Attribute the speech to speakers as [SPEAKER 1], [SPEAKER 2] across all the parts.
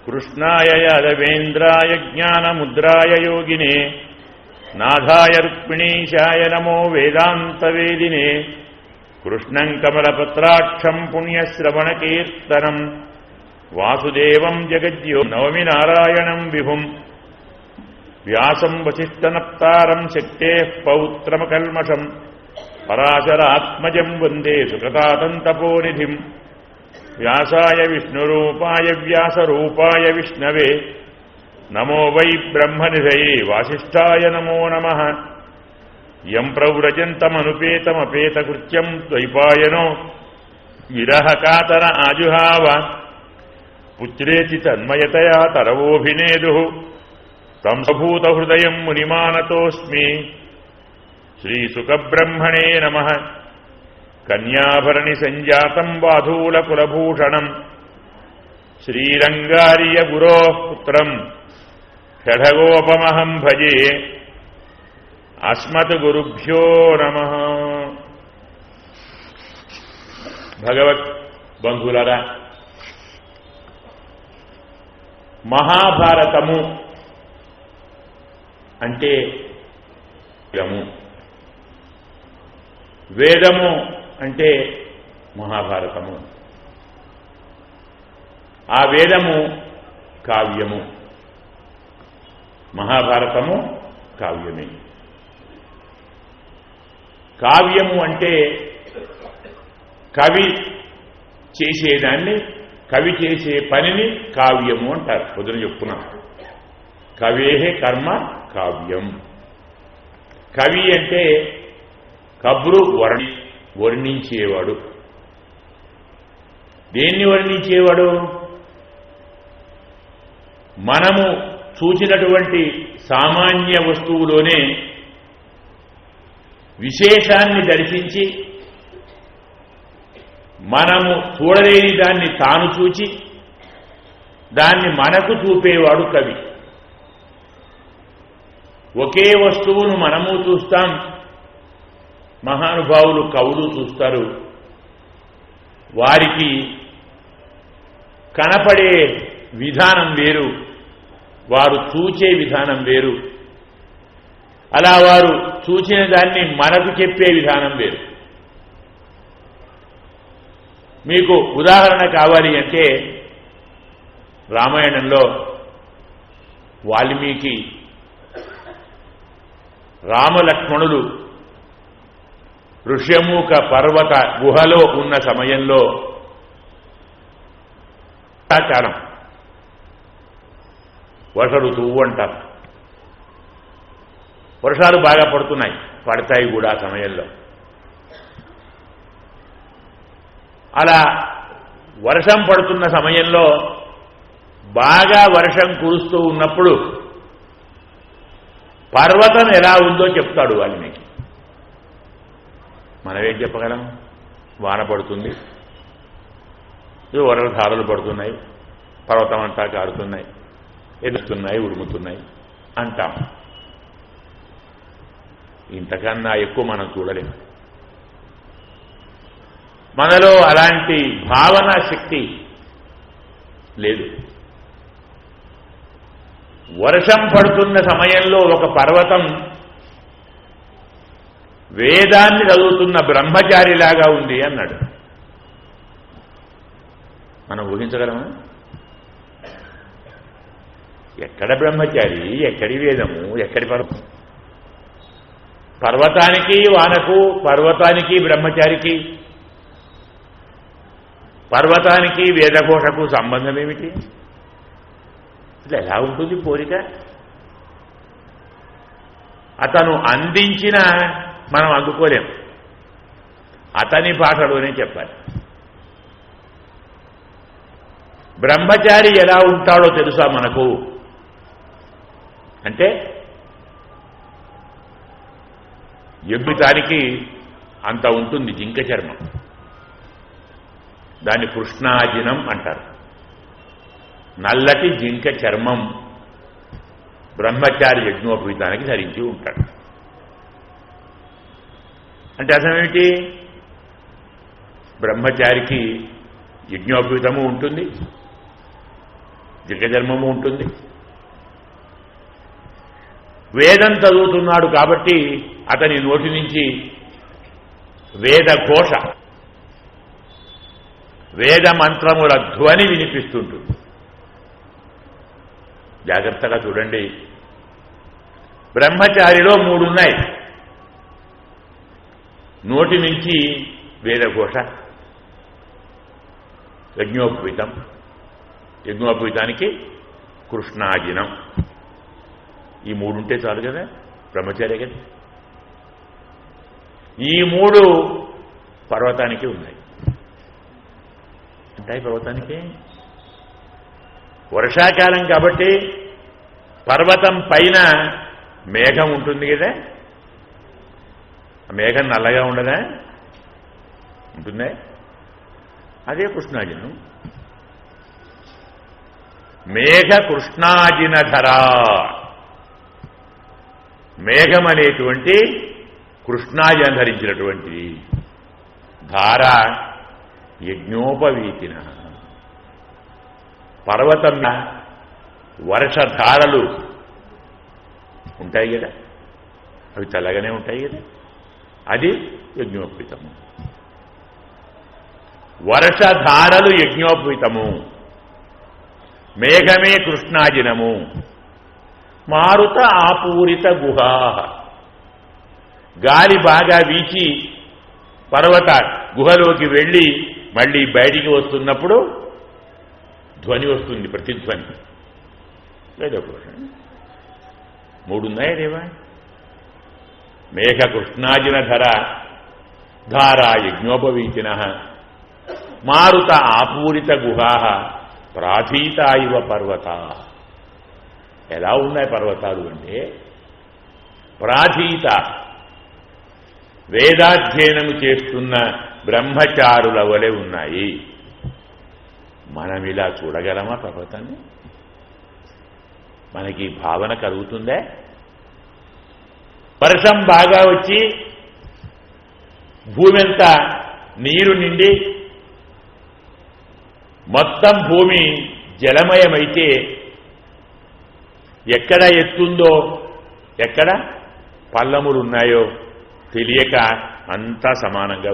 [SPEAKER 1] కృష్ణాయ యాదవేంద్రాయ జ్ఞానముద్రాయ యోగినే నాథాయ రుక్మిణీశాయ నమో వేదాంతవేదినే కృష్ణం కమలపత్రాక్షం పుణ్యశ్రవణకీర్తనం వాసుదేవం జగద్యో నవమి నారాయణం విభుం వ్యాసం వసిష్ఠనప్తారం శక్తేః పౌత్రమకల్మషం పరాశరాత్మజం వందే సుకృతాతంతపోనిధిం వ్యాసాయ విష్ణురూపాయ వ్యాసరూపాయ విష్ణవే నమో వై బ్రహ్మనిధయే వాసిష్ఠాయ నమో నమః యం ప్రవ్రజంతమనుపేతమపేతకృత్యం ద్వైపాయనో విరహకాతర ఆజుహావ పుత్రేతి తన్మయతయా తరవోభినేదుః తం సభూతహృదయం మునిమానతోస్మి శ్రీసుఖబ్రహ్మణే నమః కన్యాభరణి సంజాతం వాధూలకులభూషణం శ్రీరంగార్య గురోః పుత్రం షఢగోపమహం భజే అస్మద్గురుభ్యో నమః. భగవత్ బంధువులారా, మహాభారతము అంటే వేదము అంటే మహాభారతము. ఆ వేదము కావ్యము, మహాభారతము కావ్యమే. కావ్యము అంటే కవి చేసేదాన్ని, కవి చేసే పనిని కావ్యము అంటారు. పొద్దున చెప్పుకున్నాం, కవేహే కర్మ కావ్యం. కవి అంటే కబ్రు వర్ణించేవాడు. దేన్ని వర్ణించేవాడు? మనము చూచినటువంటి సామాన్య వస్తువులోనే విశేషాన్ని దర్శించి మనము చూడలేని దాన్ని తాను చూచి దాన్ని మనకు చూపేవాడు కవి. ఒకే వస్తువును మనము చూస్తాం, మహానుభావులు కవులు చూస్తారు. వారికి కనపడే విధానం వేరు, వారు చూచే విధానం వేరు. అలా వారు చూచిన దాన్ని మనకు చెప్పే విధానం వేరు. మీకు ఉదాహరణ కావాలి అంటే, రామాయణంలో వాల్మీకి రామలక్ష్మణులు ఋష్యమూక పర్వత గుహలో ఉన్న సమయంలో చాలం వర్ష ఋతువు అంటారు. వర్షాలు బాగా పడుతున్నాయి, పడతాయి కూడా ఆ సమయంలో. అలా వర్షం పడుతున్న సమయంలో బాగా వర్షం కురుస్తూ ఉన్నప్పుడు పర్వతం ఎలా ఉందో చెప్తాడు వాల్మీకి. మనమేం చెప్పగలం? వాన పడుతుంది, వరధారలు పడుతున్నాయి, పర్వతం అంతా కారుతున్నాయి, ఎదుగుతున్నాయి, ఉడుముతున్నాయి అంటాం. ఇంతకన్నా ఎక్కువ మనం చూడలేం. మనలో అలాంటి భావనా శక్తి లేదు. వర్షం పడుతున్న సమయంలో ఒక పర్వతం వేదాన్ని చదువుతున్న బ్రహ్మచారిలాగా ఉంది అన్నాడు. మనం ఊహించగలమా? ఎక్కడ బ్రహ్మచారి, ఎక్కడి వేదము, ఎక్కడి పర్వతానికి వానకు, పర్వతానికి బ్రహ్మచారికి, పర్వతానికి వేదఘోషకు సంబంధం ఏమిటి? ఇట్లా ఎలా ఉంటుంది పోలిక? అతను అందించిన మనం అందుకోలేం, అతని భాషలోనే చెప్పాలి. బ్రహ్మచారి ఎలా ఉంటాడో తెలుసా మనకు? అంటే ఎబ్బితానికి అంత ఉంటుంది జింక చర్మం, దాన్ని కృష్ణాజినం అంటారు. నల్లటి జింక చర్మం బ్రహ్మచారి యజ్ఞోపవీతానికి ధరించి ఉంటాడు. అంటే అర్థమేమిటి? బ్రహ్మచారికి యజ్ఞోపవీతము ఉంటుంది, జగజన్మము ఉంటుంది. వేదం చదువుతున్నాడు కాబట్టి అతని నోటి నుంచి వేదఘోష, వేద మంత్రముల ధ్వని వినిపిస్తుంటుంది. జాగ్రత్తగా చూడండి. బ్రహ్మచారిలో 3 ఉన్నాయి. నోటి నుంచి వేదఘోష, యజ్ఞోపవీతం, యజ్ఞోపవీతానికి కృష్ణాజినం, ఈ 3 ఉంటే చాలు కదా, బ్రహ్మచారి కదా. ఈ 3 పర్వతానికి ఉన్నాయి. ఉంటాయి పర్వతానికి. వర్షాకాలం కాబట్టి పర్వతం పైన మేఘం ఉంటుంది కదా, మేఘం నల్లగా ఉండదా? ఉంటుందే. అదే కృష్ణాజినం. మేఘ కృష్ణాజినధరా, మేఘం అనేటువంటి కృష్ణాజినం ధరించినటువంటి ధార యజ్ఞోపవీతిన, పర్వతం వర్షధారలు ఉంటాయి కదా, అవి చల్లగానే ఉంటాయి కదా, అది యజ్ఞోపవీతము. వర్షధారలు యజ్ఞోపవీతము, మేఘమే కృష్ణాజినము. మారుత ఆపూరిత గుహా, గాలి బాగా వీచి పర్వత గుహలోకి వెళ్ళి మళ్ళీ బయటికి వస్తున్నప్పుడు ధ్వని వస్తుంది, ప్రతిధ్వని. లేదా 3 ఉన్నాయా దేవా? మేఘ కృష్ణాజినధర ధారా యజ్ఞోపవీతిన మారుత ఆపూరిత గుహా ప్రాధీత ఇవ పర్వత. ఎలా ఉన్నాయి పర్వతాలు అంటే ప్రాధీత, వేదాధ్యయనము చేస్తున్న బ్రహ్మచారుల వలె ఉన్నాయి. మనం ఇలా చూడగలమా పర్వతాన్ని? మనకి భావన కలుగుతుందే? వర్షం బాగా వచ్చి భూమి అంతా నీరు నిండి మొత్తం భూమి జలమయమైతే ఎక్కడ ఎత్తుందో ఎక్కడ పల్లములున్నాయో తెలియక అంతా సమానంగా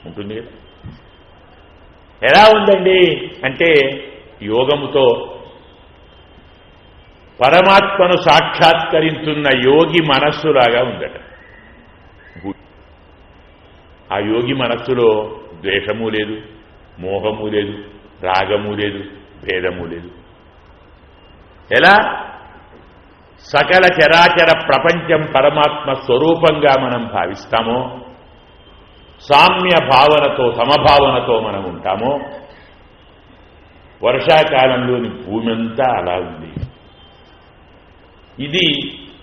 [SPEAKER 1] ఉంటుంది కదా. ఎలా ఉందండి అంటే యోగముతో పరమాత్మను సాక్షాత్కరించున్న యోగి మనస్సులాగా ఉందట. ఆ యోగి మనస్సులో ద్వేషము లేదు, మోహము లేదు, రాగము లేదు, భేదము లేదు. ఎలా సకల చరాచర ప్రపంచం పరమాత్మ స్వరూపంగా మనం భావిస్తామో, సామ్య భావనతో సమభావనతో మనం ఉంటామో, వర్షాకాలంలోని భూమి అంతా అలా ఉంది. ఇది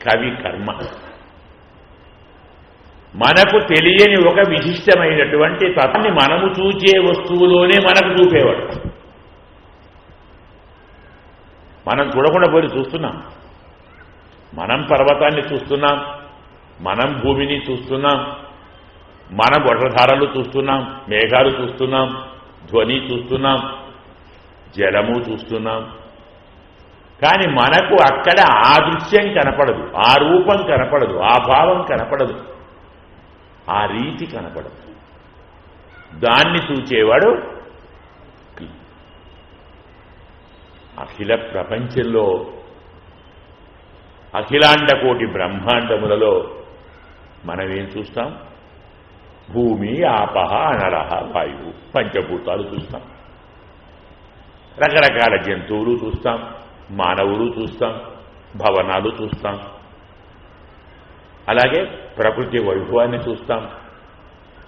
[SPEAKER 1] కవి కర్మ. మనకు తెలియని ఒక విశిష్టమైనటువంటి తత్వాన్ని మనము చూచే వస్తువులోనే మనకు చూపేవాడు. మనం చూడకుండా పోయి చూస్తున్నాం. మనం పర్వతాన్ని చూస్తున్నాం, మనం భూమిని చూస్తున్నాం, మనం వర్షధారలు చూస్తున్నాం, మేఘాలు చూస్తున్నాం, ధ్వని చూస్తున్నాం, జలము చూస్తున్నాం. కానీ మనకు అక్కడ ఆ దృశ్యం కనపడదు, ఆ రూపం కనపడదు, ఆ భావం కనపడదు, ఆ రీతి కనపడదు. దాన్ని చూచేవాడు అఖిల ప్రపంచంలో, అఖిలాండ కోటి బ్రహ్మాండములలో మనమేం చూస్తాం? భూమి, ఆపహ, అనరహ, వాయువు, పంచభూతాలు చూస్తాం. రకరకాల జంతువులు చూస్తాం, మానవులు చూస్తాం, భవనాలు చూస్తాం. అలాగే ప్రకృతి వైభవాన్ని చూస్తాం,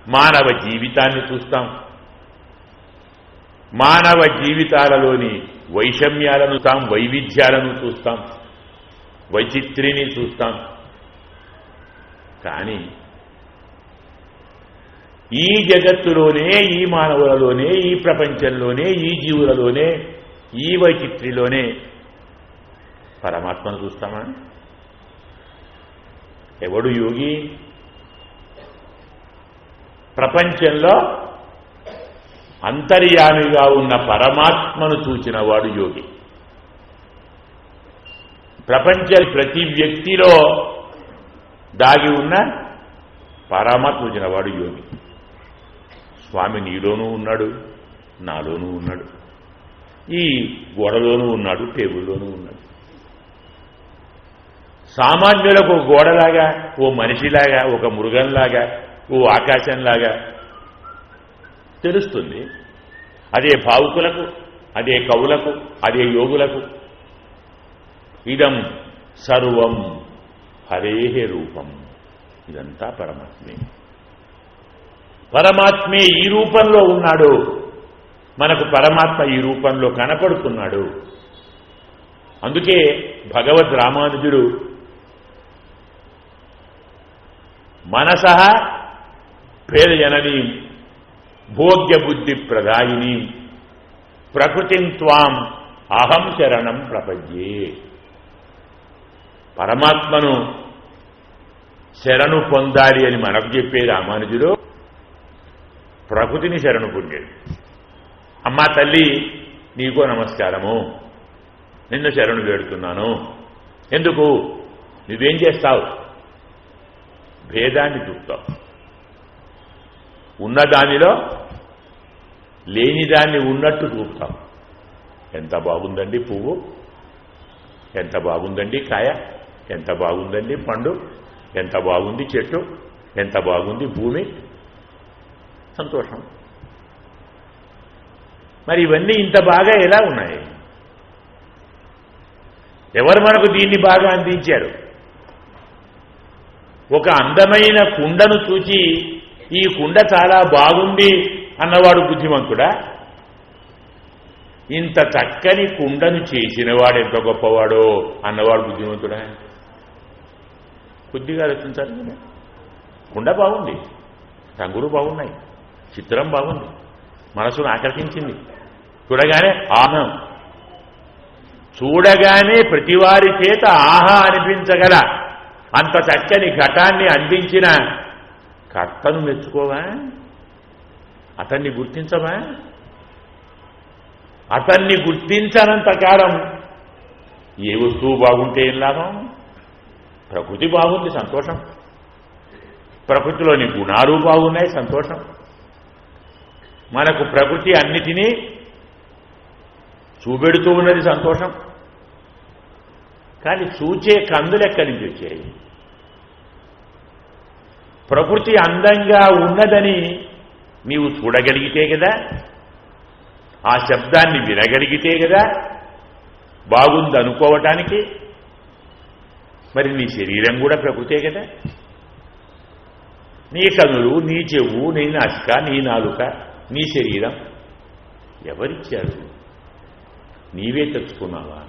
[SPEAKER 1] మానవ జీవితాన్ని చూస్తాం, మానవ జీవితాలలోని వైషమ్యాలను చూస్తాం, వైవిధ్యాలను చూస్తాం, వైచిత్రిని చూస్తాం. కానీ ఈ జగత్తులోనే, ఈ మానవులలోనే, ఈ ప్రపంచంలోనే, ఈ జీవులలోనే, ఈ వైచిత్రిలోనే పరమాత్మను చూస్తామా? ఎవడు యోగి? ప్రపంచంలో అంతర్యామిగా ఉన్న పరమాత్మను చూచినవాడు యోగి. ప్రపంచ ప్రతి వ్యక్తిలో దాగి ఉన్న పరమాత్మ చూచినవాడు యోగి. స్వామి నీలోనూ ఉన్నాడు, నాలోనూ ఉన్నాడు, ఈ గోడలోనూ ఉన్నాడు, టేబుల్లోనూ ఉన్నాడు. సామాన్యులకు ఒక గోడలాగా, ఓ మనిషిలాగా, ఒక మృగంలాగా, ఓ ఆకాశంలాగా తెలుస్తుంది. అదే భావుకులకు, అదే కవులకు, అదే యోగులకు ఇదం సర్వం హరేహే రూపం. ఇదంతా పరమాత్మే. పరమాత్మే ఈ రూపంలో ఉన్నాడు. మనకు పరమాత్మ ఈ రూపంలో కనపడుతున్నాడు. అందుకే భగవద్ రామానుజుడు మనసః పేదజననీ భోగ్య బుద్ధి ప్రదాయిని ప్రకృతిం త్వాం అహం శరణం ప్రపద్యే. పరమాత్మను శరణు పొందాలి అని మనకు చెప్పే రామానుజుడు ప్రకృతిని శరణు పొందాడు. అమ్మా తల్లి, నీకో నమస్కారము, నిన్ను శరణు వేడుతున్నాను. ఎందుకు? నువ్వేం చేస్తావు? భేదాన్ని చూపుతావు. ఉన్నదానిలో లేనిదాన్ని ఉన్నట్టు చూపుతావు. ఎంత బాగుందండి పువ్వు, ఎంత బాగుందండి కాయ, ఎంత బాగుందండి పండు, ఎంత బాగుంది చెట్టు, ఎంత బాగుంది భూమి. సంతోషం. మరి ఇవన్నీ ఇంత బాగా ఎలా ఉన్నాయి? ఎవరు మనకు దీన్ని బాగా అందించారు? ఒక అందమైన కుండను చూచి ఈ కుండ చాలా బాగుంది అన్నవాడు బుద్ధిమంతుడా? ఇంత చక్కని కుండను చేసినవాడు ఎంత గొప్పవాడో అన్నవాడు బుద్ధిమంతుడా? కొద్దిగా ఆలోచించాలి కదా. కుండ బాగుంది, రంగులు బాగున్నాయి, చిత్రం బాగుంది, మనసును ఆకర్షించింది. చూడగానే ఆహం, చూడగానే ప్రతివారి చేత ఆహా అనిపించగల అంత చక్కని ఘటాన్ని అందించిన కర్తను మెచ్చుకోవా? అతన్ని గుర్తించవా? అతన్ని గుర్తించనంత కాలం ఏ వస్తువు బాగుంటే ఏం లాభం? ప్రకృతి బాగుంది, సంతోషం. ప్రకృతిలోని గుణాలు బాగున్నాయి, సంతోషం. మనకు ప్రకృతి అన్నిటినీ చూపెడుతూ ఉన్నది, సంతోషం. కానీ చూచే కందులు ఎక్కడి నుంచి వచ్చాయి? ప్రకృతి అందంగా ఉన్నదని నీవు చూడగలిగితే కదా, ఆ శబ్దాన్ని వినగలిగితే కదా బాగుందనుకోవటానికి. మరి నీ శరీరం కూడా ప్రకృతే కదా. నీ కనులు, నీ చెవు, నీ నాసిక, నీ నాలుక, నీ శరీరం ఎవరిచ్చారు? నీవే తెచ్చుకున్నావా?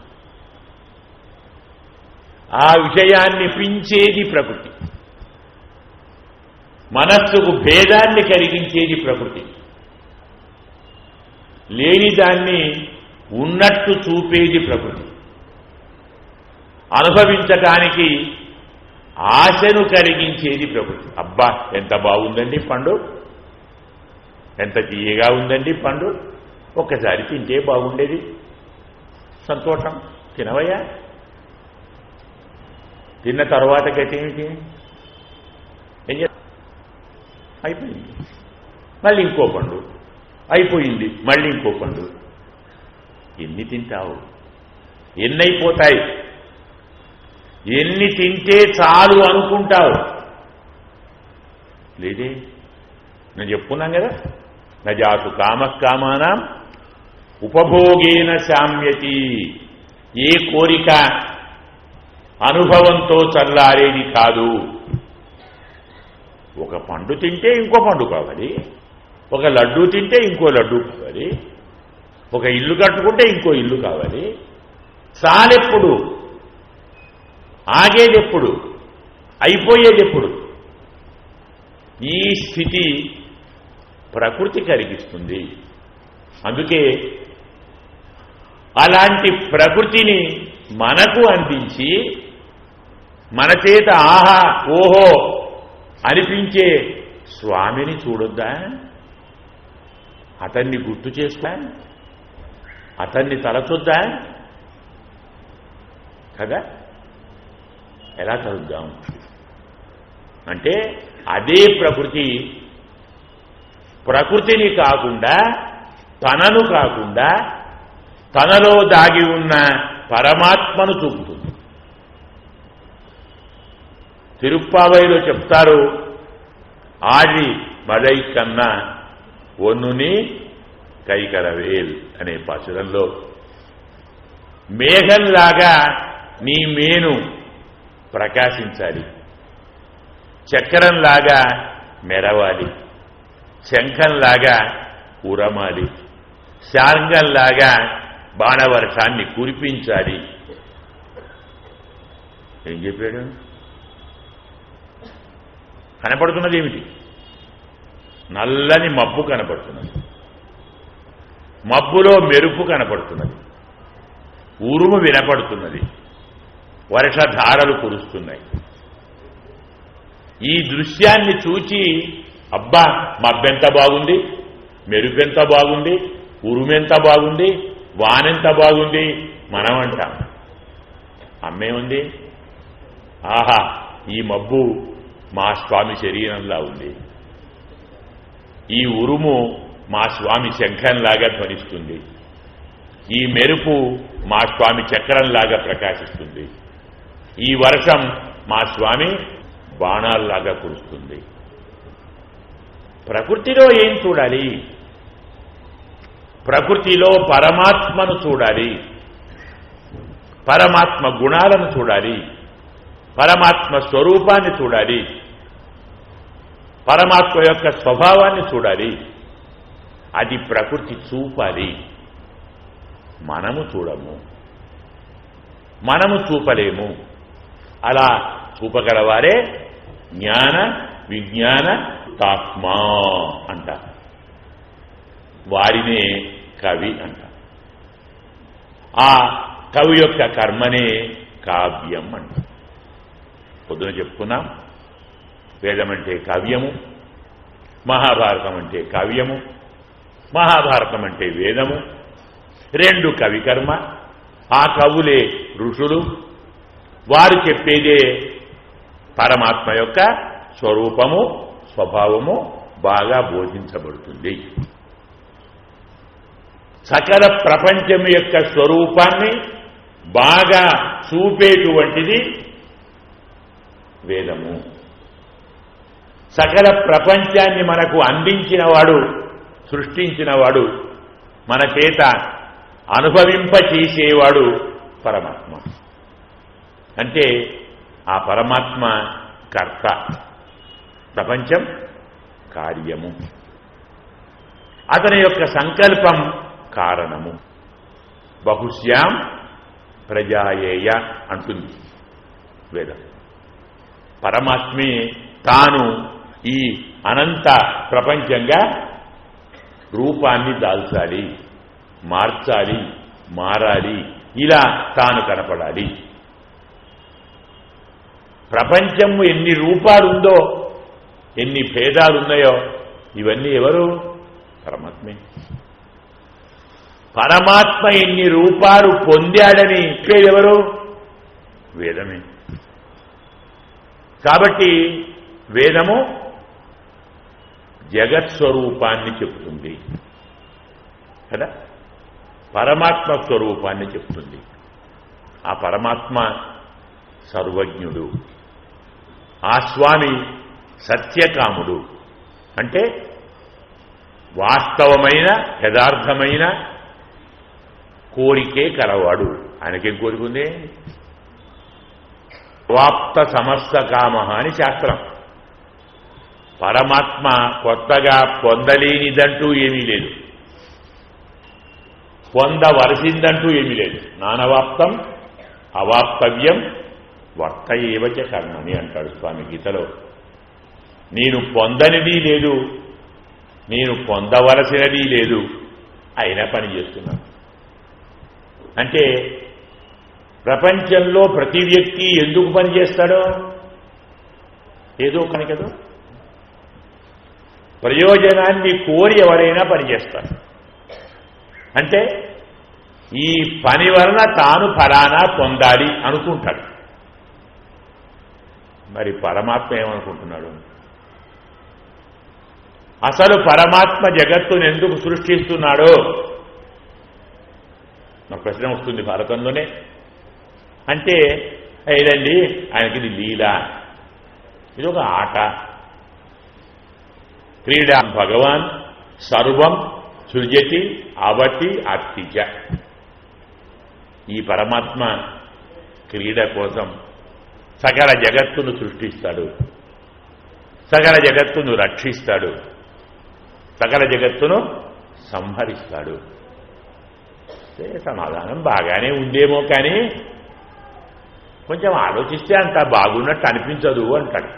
[SPEAKER 1] ఆ విషయాన్ని పించేది ప్రకృతి. మనస్సుకు భేదాన్ని కలిగించేది ప్రకృతి. లేని దాన్ని ఉన్నట్టు చూపేది ప్రకృతి. అనుభవించటానికి ఆశను కలిగించేది ప్రకృతి. అబ్బా ఎంత బాగుందండి పండు, ఎంత తీయగా ఉందండి పండు, ఒక్కసారి తింటే బాగుండేది, సంతోషం. తినవయ్యా. తిన్న తర్వాత గతేమిటి? ఏం చేస్తా? అయిపోయింది. మళ్ళీ ఇంకో పండు. అయిపోయింది, మళ్ళీ ఇంకో పండు. ఎన్ని తింటావు? ఎన్నైపోతాయి? ఎన్ని తింటే చాలు అనుకుంటావు? లేదే. నేను చెప్పుకున్నాం కదా, నజాతు కామకామానాం ఉపభోగేన శామ్యతి. ఏ కోరిక అనుభవంతో చల్లారేది కాదు. ఒక పండు తింటే ఇంకో పండు కావాలి, ఒక లడ్డూ తింటే ఇంకో లడ్డూ కావాలి, ఒక ఇల్లు కట్టుకుంటే ఇంకో ఇల్లు కావాలి. చాలెప్పుడు? ఆగేదెప్పుడు? అయిపోయేదెప్పుడు? ఈ స్థితి ప్రకృతి కలిగిస్తుంది. అందుకే అలాంటి ప్రకృతిని మనకు అందించి మన చేత ఆహా ఓహో అనిపించే స్వామిని చూడొద్దా? అతన్ని గుర్తు చేసుకో, అతన్ని తలచొద్దా కదా? ఎలా తలుద్దాం అంటే అదే ప్రకృతిని కాకుండా, తనను కాకుండా, తనలో దాగి ఉన్న పరమాత్మను చూపుతుంది. తిరుప్పావైలో చెప్తారు, ఆడి మదై కన్నా ఒన్నుని కైకరవేల్ అనే పాసురంలో, మేఘంలాగా నీ మేను ప్రకాశించాలి, చక్రంలాగా మెరవాలి, శంఖంలాగా ఉరమాలి, శార్ంగంలాగా బాణవర్షాన్ని కురిపించాలి. ఏం చెప్పాడు? కనపడుతున్నది ఏమిటి? నల్లని మబ్బు కనపడుతున్నది, మబ్బులో మెరుపు కనపడుతున్నది, ఉరుము వినపడుతున్నది, వర్షధారలు కురుస్తున్నాయి. ఈ దృశ్యాన్ని చూచి అబ్బా మబ్బెంత బాగుంది, మెరుపెంత బాగుంది, ఉరుమెంత బాగుంది, వానెంత బాగుంది మనం అంటాం. అమ్మేముంది, ఆహా ఈ మబ్బు మా స్వామి శరీరంలా ఉంది, ఈ ఉరుము మా స్వామి శంఖంలాగా ధ్వనిస్తుంది, ఈ మెరుపు మా స్వామి చక్రంలాగా ప్రకాశిస్తుంది, ఈ వర్షం మా స్వామి బాణాల్లాగా కురుస్తుంది. ప్రకృతిలో ఏం చూడాలి? ప్రకృతిలో పరమాత్మను చూడాలి, పరమాత్మ గుణాలను చూడాలి, పరమాత్మ స్వరూపాన్ని చూడాలి, పరమాత్మ యొక్క స్వభావాన్ని చూడాలి. అది ప్రకృతి చూపాలి, మనము చూడము, మనము చూపలేము. అలా చూపగలవారే జ్ఞాన విజ్ఞాన తాత్మా అంట, వారినే కవి అంట. ఆ కవి యొక్క కర్మనే కావ్యం అంట. పొద్దున చెప్పుకున్నాం, వేదం అంటే కావ్యము, మహాభారతం అంటే కావ్యము, మహాభారతం అంటే వేదము, రెండు కవి కర్మ. ఆ కవులే ఋషులు, వారు చెప్పేదే పరమాత్మ యొక్క స్వరూపము స్వభావము బాగా బోధించబడుతుంది. సకల ప్రపంచం యొక్క స్వరూపాన్ని బాగా చూపేటువంటిది వేదము. సకల ప్రపంచాన్ని మనకు అందించినవాడు, సృష్టించినవాడు, మన చేత అనుభవింపచేసేవాడు పరమాత్మ. అంటే ఆ పరమాత్మ కర్త, ప్రపంచం కార్యము, అతని యొక్క సంకల్పం కారణము. బహుశ్యాం ప్రజాయేయ అంటుంది వేదం. పరమాత్మే తాను ఈ అనంత ప్రపంచంగా రూపాన్ని దాల్చాలి, మార్చాలి, మారాలి, ఇలా తాను కనపడాలి. ప్రపంచము ఎన్ని రూపాలుందో, ఎన్ని భేదాలున్నాయో ఇవన్నీ ఎవరు? పరమాత్మే. పరమాత్మ ఎన్ని రూపాలు పొందాడని చెప్పేదెవరు? వేదమే. కాబట్టి వేదము జగత్స్వరూపాన్ని చెప్తుంది కదా, పరమాత్మ స్వరూపాన్ని చెప్తుంది. ఆ పరమాత్మ సర్వజ్ఞుడు, ఆ స్వామి సత్యకాముడు. అంటే వాస్తవమైన యథార్థమైన కోరికే కలవాడు. ఆయనకేం కోరికుంది? వాప్త సమస్త కామ అని శాస్త్రం. పరమాత్మ కొత్తగా పొందలేనిదంటూ ఏమీ లేదు, పొందవలసిందంటూ ఏమీ లేదు. నానవాప్తం అవాప్తవ్యం వర్త ఏవచ కర్మని అంటాడు స్వామి గీతలో. నేను పొందనిది లేదు, నేను పొందవలసినది లేదు, అయినా పని చేస్తున్నాను. అంటే ప్రపంచంలో ప్రతి వ్యక్తి ఎందుకు పనిచేస్తాడో ఏదో పని కదా. ప్రయోజనాన్ని కోరి ఎవరైనా పనిచేస్తారు. అంటే ఈ పని వలన తాను ఫలానా పొందాలి అనుకుంటాడు. మరి పరమాత్మ ఏమనుకుంటున్నాడు? అసలు పరమాత్మ జగత్తును ఎందుకు సృష్టిస్తున్నాడో నాకు ప్రశ్న వస్తుంది భారతంలోనే. అంటే ఇదండి ఆయనకి ఇది లీల, ఇది ఒక ఆట, క్రీడా. భగవాన్ సర్వం సృజతి అవతి అర్తిచ. ఈ పరమాత్మ క్రీడ కోసం సకల జగత్తును సృష్టిస్తాడు, సకల జగత్తును రక్షిస్తాడు, సకల జగత్తును సంహరిస్తాడు. సమాధానం బాగానే ఉందేమో, కానీ కొంచెం ఆలోచిస్తే అంత బాగున్నట్టు అనిపించదు అంటాడు.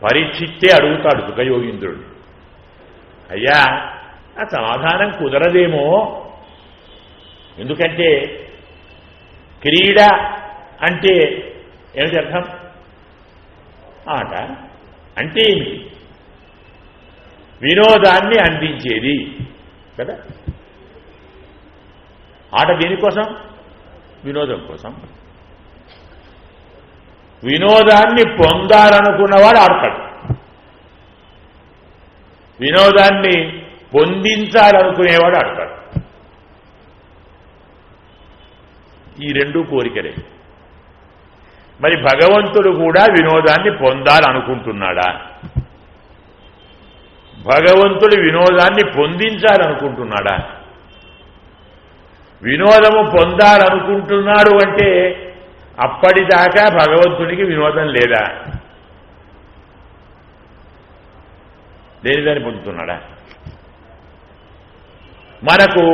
[SPEAKER 1] పరీక్షిస్తే అడుగుతాడు సుఖయోగీంద్రుడు, అయ్యా ఆ సమాధానం కుదరదేమో. ఎందుకంటే క్రీడ అంటే ఏమిటి అర్థం? ఆట అంటే ఏమిటి? వినోదాన్ని అందించేది కదా. ఆట దేనికోసం? వినోదం కోసం. వినోదాన్ని పొందాలనుకున్నవాడు ఆడతాడు, వినోదాన్ని పొందించాలనుకునేవాడు ఆడతాడు. ఈ రెండు కోరికలే. మరి భగవంతుడు కూడా వినోదాన్ని పొందాలనుకుంటున్నాడా? భగవంతుడు వినోదాన్ని పొందించాలనుకుంటున్నాడా? వినోదము పొందాలనుకుంటున్నాడు అంటే అప్పటిదాకా భగవంతుడికి వినోదం లేదా? దేనిదాన్ని పొందుతున్నాడా? మనకు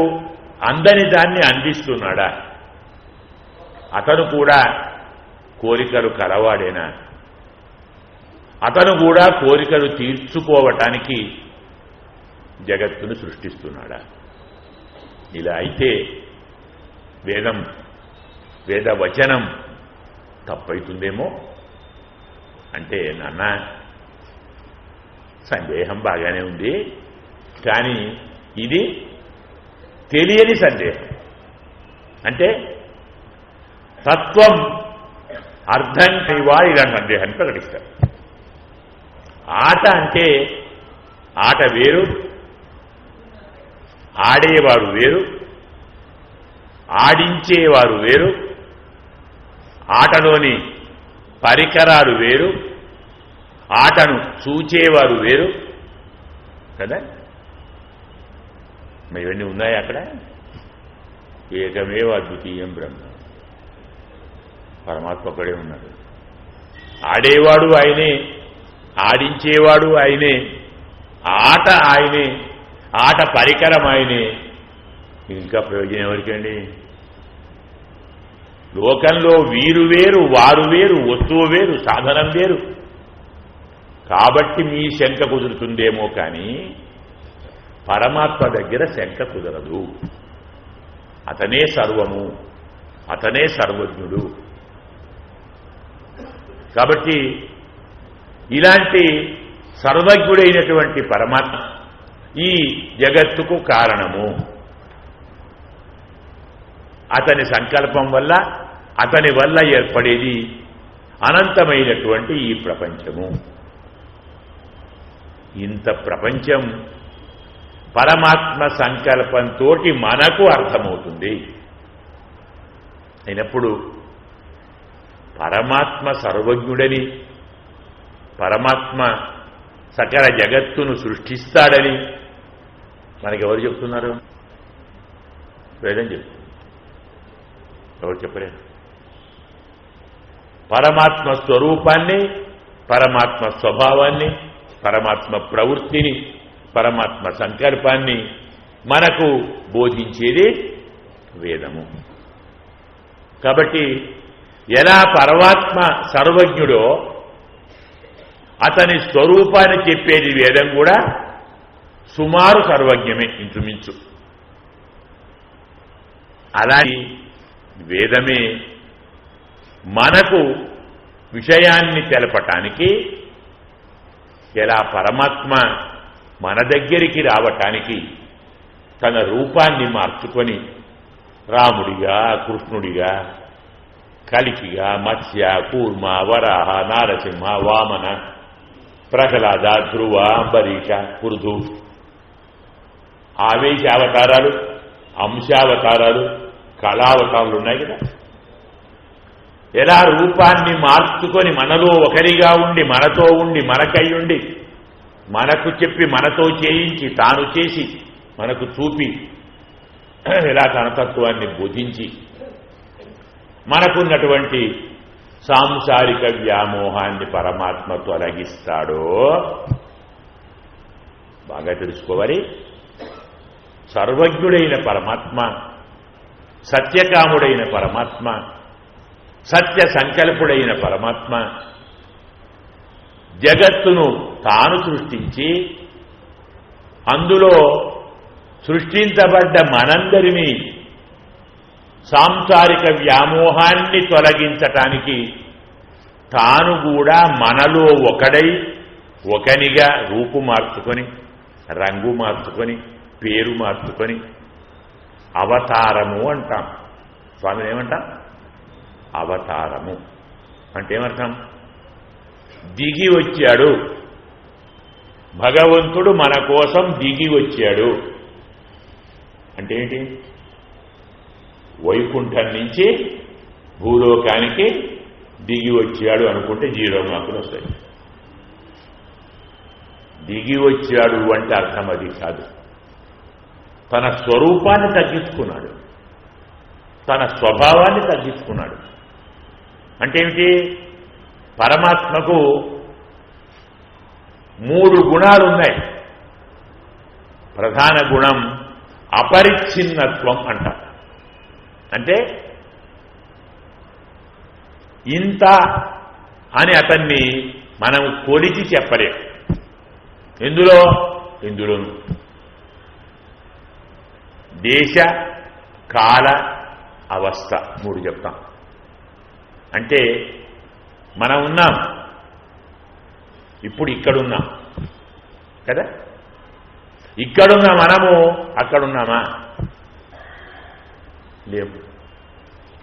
[SPEAKER 1] అందని దాన్ని అందిస్తున్నాడా? అతను కూడా కోరికలు కలవాడేనా? అతను కూడా కోరికలు తీర్చుకోవటానికి జగత్తును సృష్టిస్తున్నాడా? ఇలా అయితే వేదవచనం తప్పైతుందేమో. అంటే నాన్న సందేహం బాగానే ఉంది, కానీ ఇది తెలియని సందేహం. అంటే తత్వం అర్థం కానివాడు ఇలాంటి సందేహాన్ని ప్రకటిస్తారు. ఆట అంటే ఆట వేరు, ఆడేవారు వేరు, ఆడించేవారు వేరు, ఆటలోని పరికరాలు వేరు, ఆటను చూచేవారు వేరు కదా. ఇవన్నీ ఉన్నాయి అక్కడ. ఏకమేవ అద్వితీయం బ్రహ్మ, పరమాత్మ ఒక్కడే ఉన్నాడు. ఆడేవాడు ఆయనే, ఆడించేవాడు ఆయనే, ఆట ఆయనే, ఆట పరికరం ఆయనే. ఇంకా ప్రయోజనం ఎవరికండి? లోకంలో వీరు వేరు, వారు వేరు, వస్తువు వేరు, సాధనం వేరు. కాబట్టి మీ శంక కుదురుతుందేమో, కానీ పరమాత్మ దగ్గర శంక కుదరదు. అతనే సర్వము, అతనే సర్వజ్ఞుడు. కాబట్టి ఇలాంటి సర్వజ్ఞుడైనటువంటి పరమాత్మ ఈ జగత్తుకు కారణము. అతని సంకల్పం వల్ల, అతని వల్ల ఏర్పడేది అనంతమైనటువంటి ఈ ప్రపంచము. ఇంత ప్రపంచం పరమాత్మ సంకల్పంతో మనకు అర్థమవుతుంది. అయినప్పుడు పరమాత్మ సర్వజ్ఞుడని, పరమాత్మ సకల జగత్తును సృష్టిస్తాడని మనకెవరు చెప్తున్నారు? వేదం చెప్తుంది. ఎవరు చెప్పలేదు. పరమాత్మ స్వరూపాన్ని, పరమాత్మ స్వభావాన్ని, పరమాత్మ ప్రవృత్తిని, పరమాత్మ సంకల్పాన్ని మనకు బోధించేది వేదము. కాబట్టి ఎలా పరమాత్మ సర్వజ్ఞుడో అతని స్వరూపాన్ని చెప్పేది వేదం కూడా సుమారు సర్వజ్ఞమే ఇంచుమించు. అలాగే వేదమే మనకు విషయాన్ని తెలపటానికి ఎలా పరమాత్మ మన దగ్గరికి రావటానికి తన రూపాన్ని మార్చుకొని రాముడిగా, కృష్ణుడిగా, కలికిగా, మత్స్య, కూర్మ, వరాహ, నారసింహ, వామన, ప్రహ్లాద, ధ్రువ, అంబరీష, పృథు, ఆవేశావతారాలు, అంశావతారాలు, కళావతారాలు ఉన్నాయి కదా. ఎలా రూపాన్ని మార్చుకొని మనలో ఒకరిగా ఉండి, మనతో ఉండి, మనకై ఉండి, మనకు చెప్పి, మనతో చేయించి, తాను చేసి, మనకు చూపి, ఎలా తన తత్వాన్ని బోధించి మనకున్నటువంటి సాంసారిక వ్యామోహాన్ని పరమాత్మ తొలగిస్తాడో బాగా తెలుసుకోవాలి. సర్వజ్ఞుడైన పరమాత్మ, సత్యకాముడైన పరమాత్మ, సత్య సంకల్పుడైన పరమాత్మ జగత్తును తాను సృష్టించి అందులో సృష్టించబడ్డ మనందరినీ సాంసారిక వ్యామోహాన్ని తొలగించటానికి తాను కూడా మనలో ఒకడై ఒకనిగా రూపు మార్చుకొని, రంగు మార్చుకొని, పేరు మార్చుకొని అవతారము అంటాం. స్వామిని ఏమంటాం? అవతారము అంటే ఏమర్థం? దిగి వచ్చాడు భగవంతుడు, మన కోసం దిగి వచ్చాడు అంటే ఏంటి? వైకుంఠం నుంచి భూలోకానికి దిగి వచ్చాడు అనుకుంటే 0 మార్కులు వస్తాయి. దిగి వచ్చాడు అంటే అర్థం అది కాదు. తన స్వరూపాన్ని తగ్గించుకున్నాడు, తన స్వభావాన్ని తగ్గించుకున్నాడు. అంటే ఏమిటి? పరమాత్మకు 3 గుణాలు ఉన్నాయి. ప్రధాన గుణం అపరిచ్ఛిన్నత్వం అంట. అంటే ఇంత అని అతన్ని మనం కొలిచి చెప్పలేం. ఇందులోను దేశ, కాల, అవస్థ 3 చెప్తాం. అంటే మనం ఉన్నాం, ఇప్పుడు ఇక్కడున్నాం కదా. ఇక్కడున్న మనము అక్కడున్నామా? లేవు.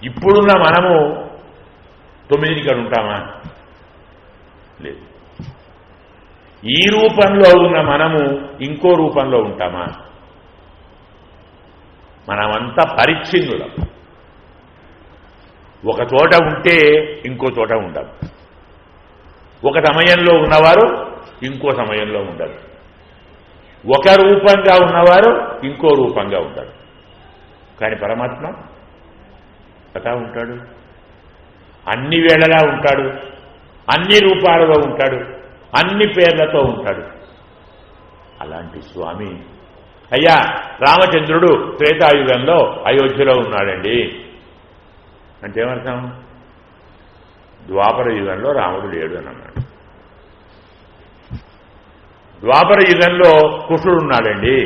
[SPEAKER 1] ఇప్పుడున్న మనము 9 ఇక్కడ ఉంటామా? లేదు. ఈ రూపంలో ఉన్న మనము ఇంకో రూపంలో ఉంటామా? మనమంతా పరిచ్ఛిన్నులం. ఒక చోట ఉంటే ఇంకో చోట ఉండం. ఒక సమయంలో ఉన్నవారు ఇంకో సమయంలో ఉండరు. ఒక రూపంగా ఉన్నవారు ఇంకో రూపంగా ఉంటారు. కానీ పరమాత్మ అలా ఉంటాడు, అన్ని వేళలా ఉంటాడు, అన్ని రూపాలలో ఉంటాడు, అన్ని పేర్లతో ఉంటాడు. అలాంటి స్వామి అయ్యా రామచంద్రుడు త్రేతాయుగంలో అయోధ్యలో ఉన్నాడండి అంటే ఏమర్థం? ద్వాపర యుగంలో రాముడు లేడు అని అన్నాడు. ద్వాపర యుగంలో కృష్ణుడు ఉన్నాడండి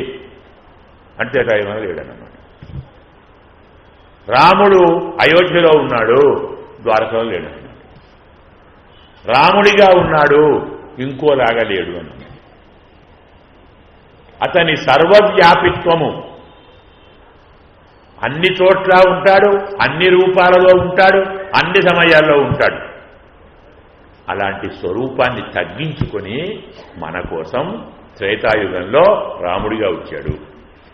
[SPEAKER 1] అంటే త్రేతాయుగంలో లేడని అన్నాడు. రాముడు అయోధ్యలో ఉన్నాడు, ద్వారకలో లేడు అన్నాడు. రాముడిగా ఉన్నాడు, ఇంకోలాగా లేడు అన్నాడు. అతని సర్వవ్యాపిత్వము అన్ని చోట్ల ఉంటాడు, అన్ని రూపాలలో ఉంటాడు, అన్ని సమయాల్లో ఉంటాడు. అలాంటి స్వరూపాన్ని తగ్గించుకొని మన కోసం త్రేతాయుగంలో రాముడిగా వచ్చాడు,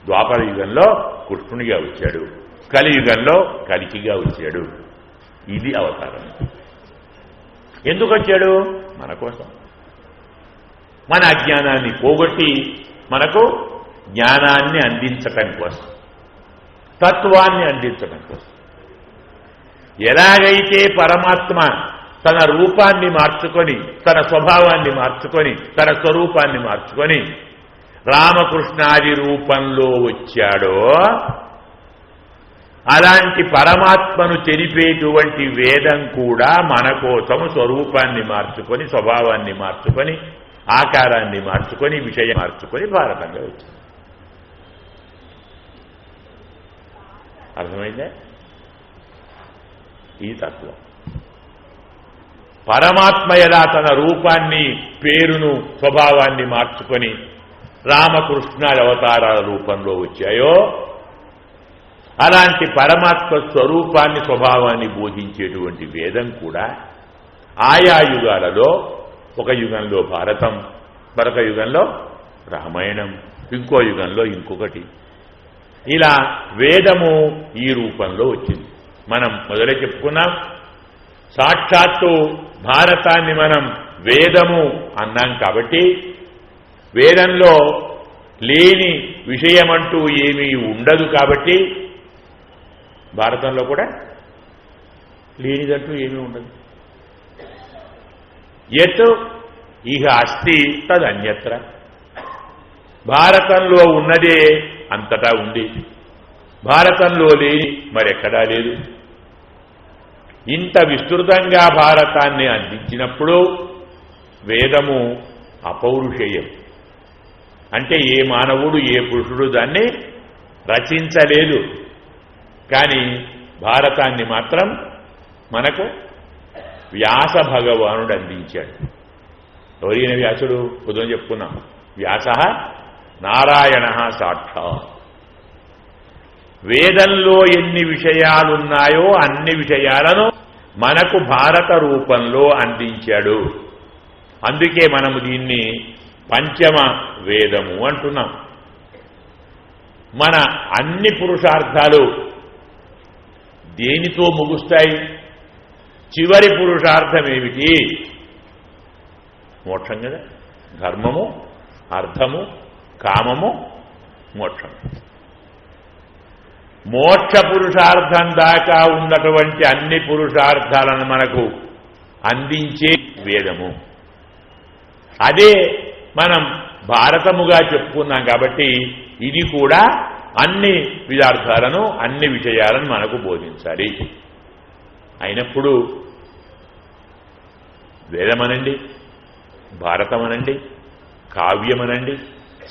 [SPEAKER 1] ద్వాపర యుగంలో కృష్ణునిగా వచ్చాడు, కలియుగంలో కలికిగా వచ్చాడు. ఇది అవతారం. ఎందుకు వచ్చాడు? మన కోసం. మన అజ్ఞానాన్ని పోగొట్టి మనకు జ్ఞానాన్ని అందించటం కోసం, తత్వాన్ని అందించటం కోసం. ఎలాగైతే పరమాత్మ తన రూపాన్ని మార్చుకొని, తన స్వభావాన్ని మార్చుకొని, తన స్వరూపాన్ని మార్చుకొని రామకృష్ణాది రూపంలో వచ్చాడో అలాంటి పరమాత్మను తెలిపేటువంటి వేదం కూడా మన కోసం స్వరూపాన్ని మార్చుకొని, స్వభావాన్ని మార్చుకొని, ఆకారాన్ని మార్చుకొని, విషయం మార్చుకొని భారతంగా వచ్చింది. అర్థమైందే? ఈ తత్వం. పరమాత్మ ఎలా తన రూపాన్ని, పేరును, స్వభావాన్ని మార్చుకొని రామకృష్ణుల అవతారాల రూపంలో వచ్చాయో అలాంటి పరమాత్మ స్వరూపాన్ని, స్వభావాన్ని బోధించేటువంటి వేదం కూడా ఆయా యుగాలలో, ఒక యుగంలో భారతం, మరొక యుగంలో రామాయణం, ఇంకో యుగంలో ఇంకొకటి, ఇలా వేదము ఈ రూపంలో వచ్చింది. మనం మొదలే చెప్పుకున్నాం, సాక్షాత్తు భారతాన్ని మనం వేదము అన్నాం కాబట్టి వేదంలో లేని విషయమంటూ ఏమీ ఉండదు కాబట్టి భారతంలో కూడా లేనిదంటూ ఏమీ ఉండదు. యత్ ఇహ అస్తి తదన్యత్ర, భారతంలో ఉన్నదే అంతటా ఉంది, భారతంలో లేని మరెక్కడా లేదు. ఇంత విస్తృతంగా భారతాన్ని అందించినప్పుడు వేదము అపౌరుషేయం, అంటే ఏ మానవుడు, ఏ పురుషుడు దాన్ని రచించలేదు. కానీ భారతాన్ని మాత్రం మనకు వ్యాస భగవానుడు అందించాడు. ఎవరైన వ్యాసుడు? పొద్దున చెప్పుకున్నాం, వ్యాస నారాయణ సాక్షాత్. వేదంలో ఎన్ని విషయాలున్నాయో అన్ని విషయాలను మనకు భారత రూపంలో అందించాడు. అందుకే మనము దీన్ని పంచమ వేదము అంటున్నాం. మన అన్ని పురుషార్థాలు దేనితో ముగుస్తాయి? చివరి పురుషార్థం ఏమిటి? మోక్షం కదా. ధర్మము, అర్థము, కామము, మోక్షం. మోక్ష పురుషార్థం దాకా ఉన్నటువంటి అన్ని పురుషార్థాలను మనకు అందించే వేదము. అదే మనం భారతముగా చెప్పుకున్నాం కాబట్టి ఇది కూడా అన్ని విధార్థాలను, అన్ని విషయాలను మనకు బోధించాలి. అయినప్పుడు వేదమనండి, భారతమనండి, కావ్యమనండి,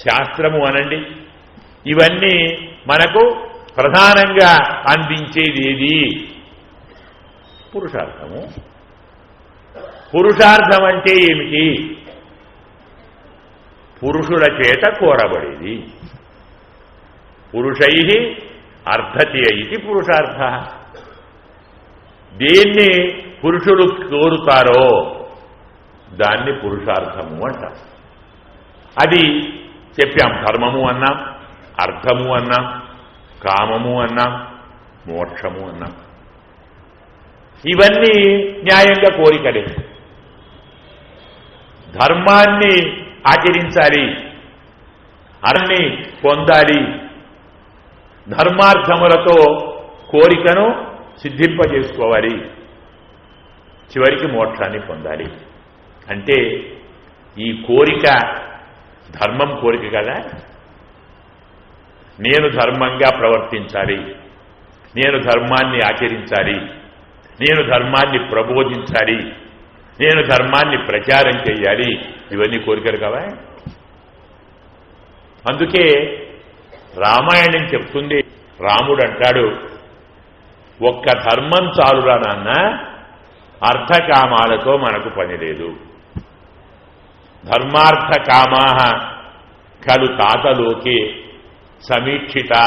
[SPEAKER 1] శాస్త్రము అనండి, ఇవన్నీ మనకు ప్రధానంగా అందించేది ఏది? పురుషార్థము. పురుషార్థం అంటే ఏమిటి? పురుషుల చేత కోరబడేది. పురుషై అర్థతే ఇది పురుషార్థ. దేన్ని పురుషులు కోరుతారో దాన్ని పురుషార్థము అంటారు. అది చెప్పాం. ధర్మము అన్నాం, అర్థము అన్నాం, కామము అన్నాం, మోక్షము అన్నాం. ఇవన్నీ న్యాయంగా కోరికలే. ధర్మాన్ని ఆచరించాలి, అన్ని పొందాలి, ధర్మార్థములతో కోరికను సిద్ధింపజేసుకోవాలి, చివరికి మోక్షాన్ని పొందాలి. అంటే ఈ కోరిక ధర్మం కోరిక కదా. నేను ధర్మంగా ప్రవర్తించాలి, నేను ధర్మాన్ని ఆచరించాలి, నేను ధర్మాన్ని ప్రబోధించాలి, నేను ధర్మాన్ని ప్రచారం చేయాలి, ఇవన్నీ కోరికలు కదా. అందుకే రామాయణం చెప్తుంది, రాముడు అంటాడు, ఒక్క ధర్మం చాలురా నాన్న, అర్థకామాలతో మనకు పని లేదు. ధర్మార్థ కామా ఖలు తాతలోకే సమీక్షితా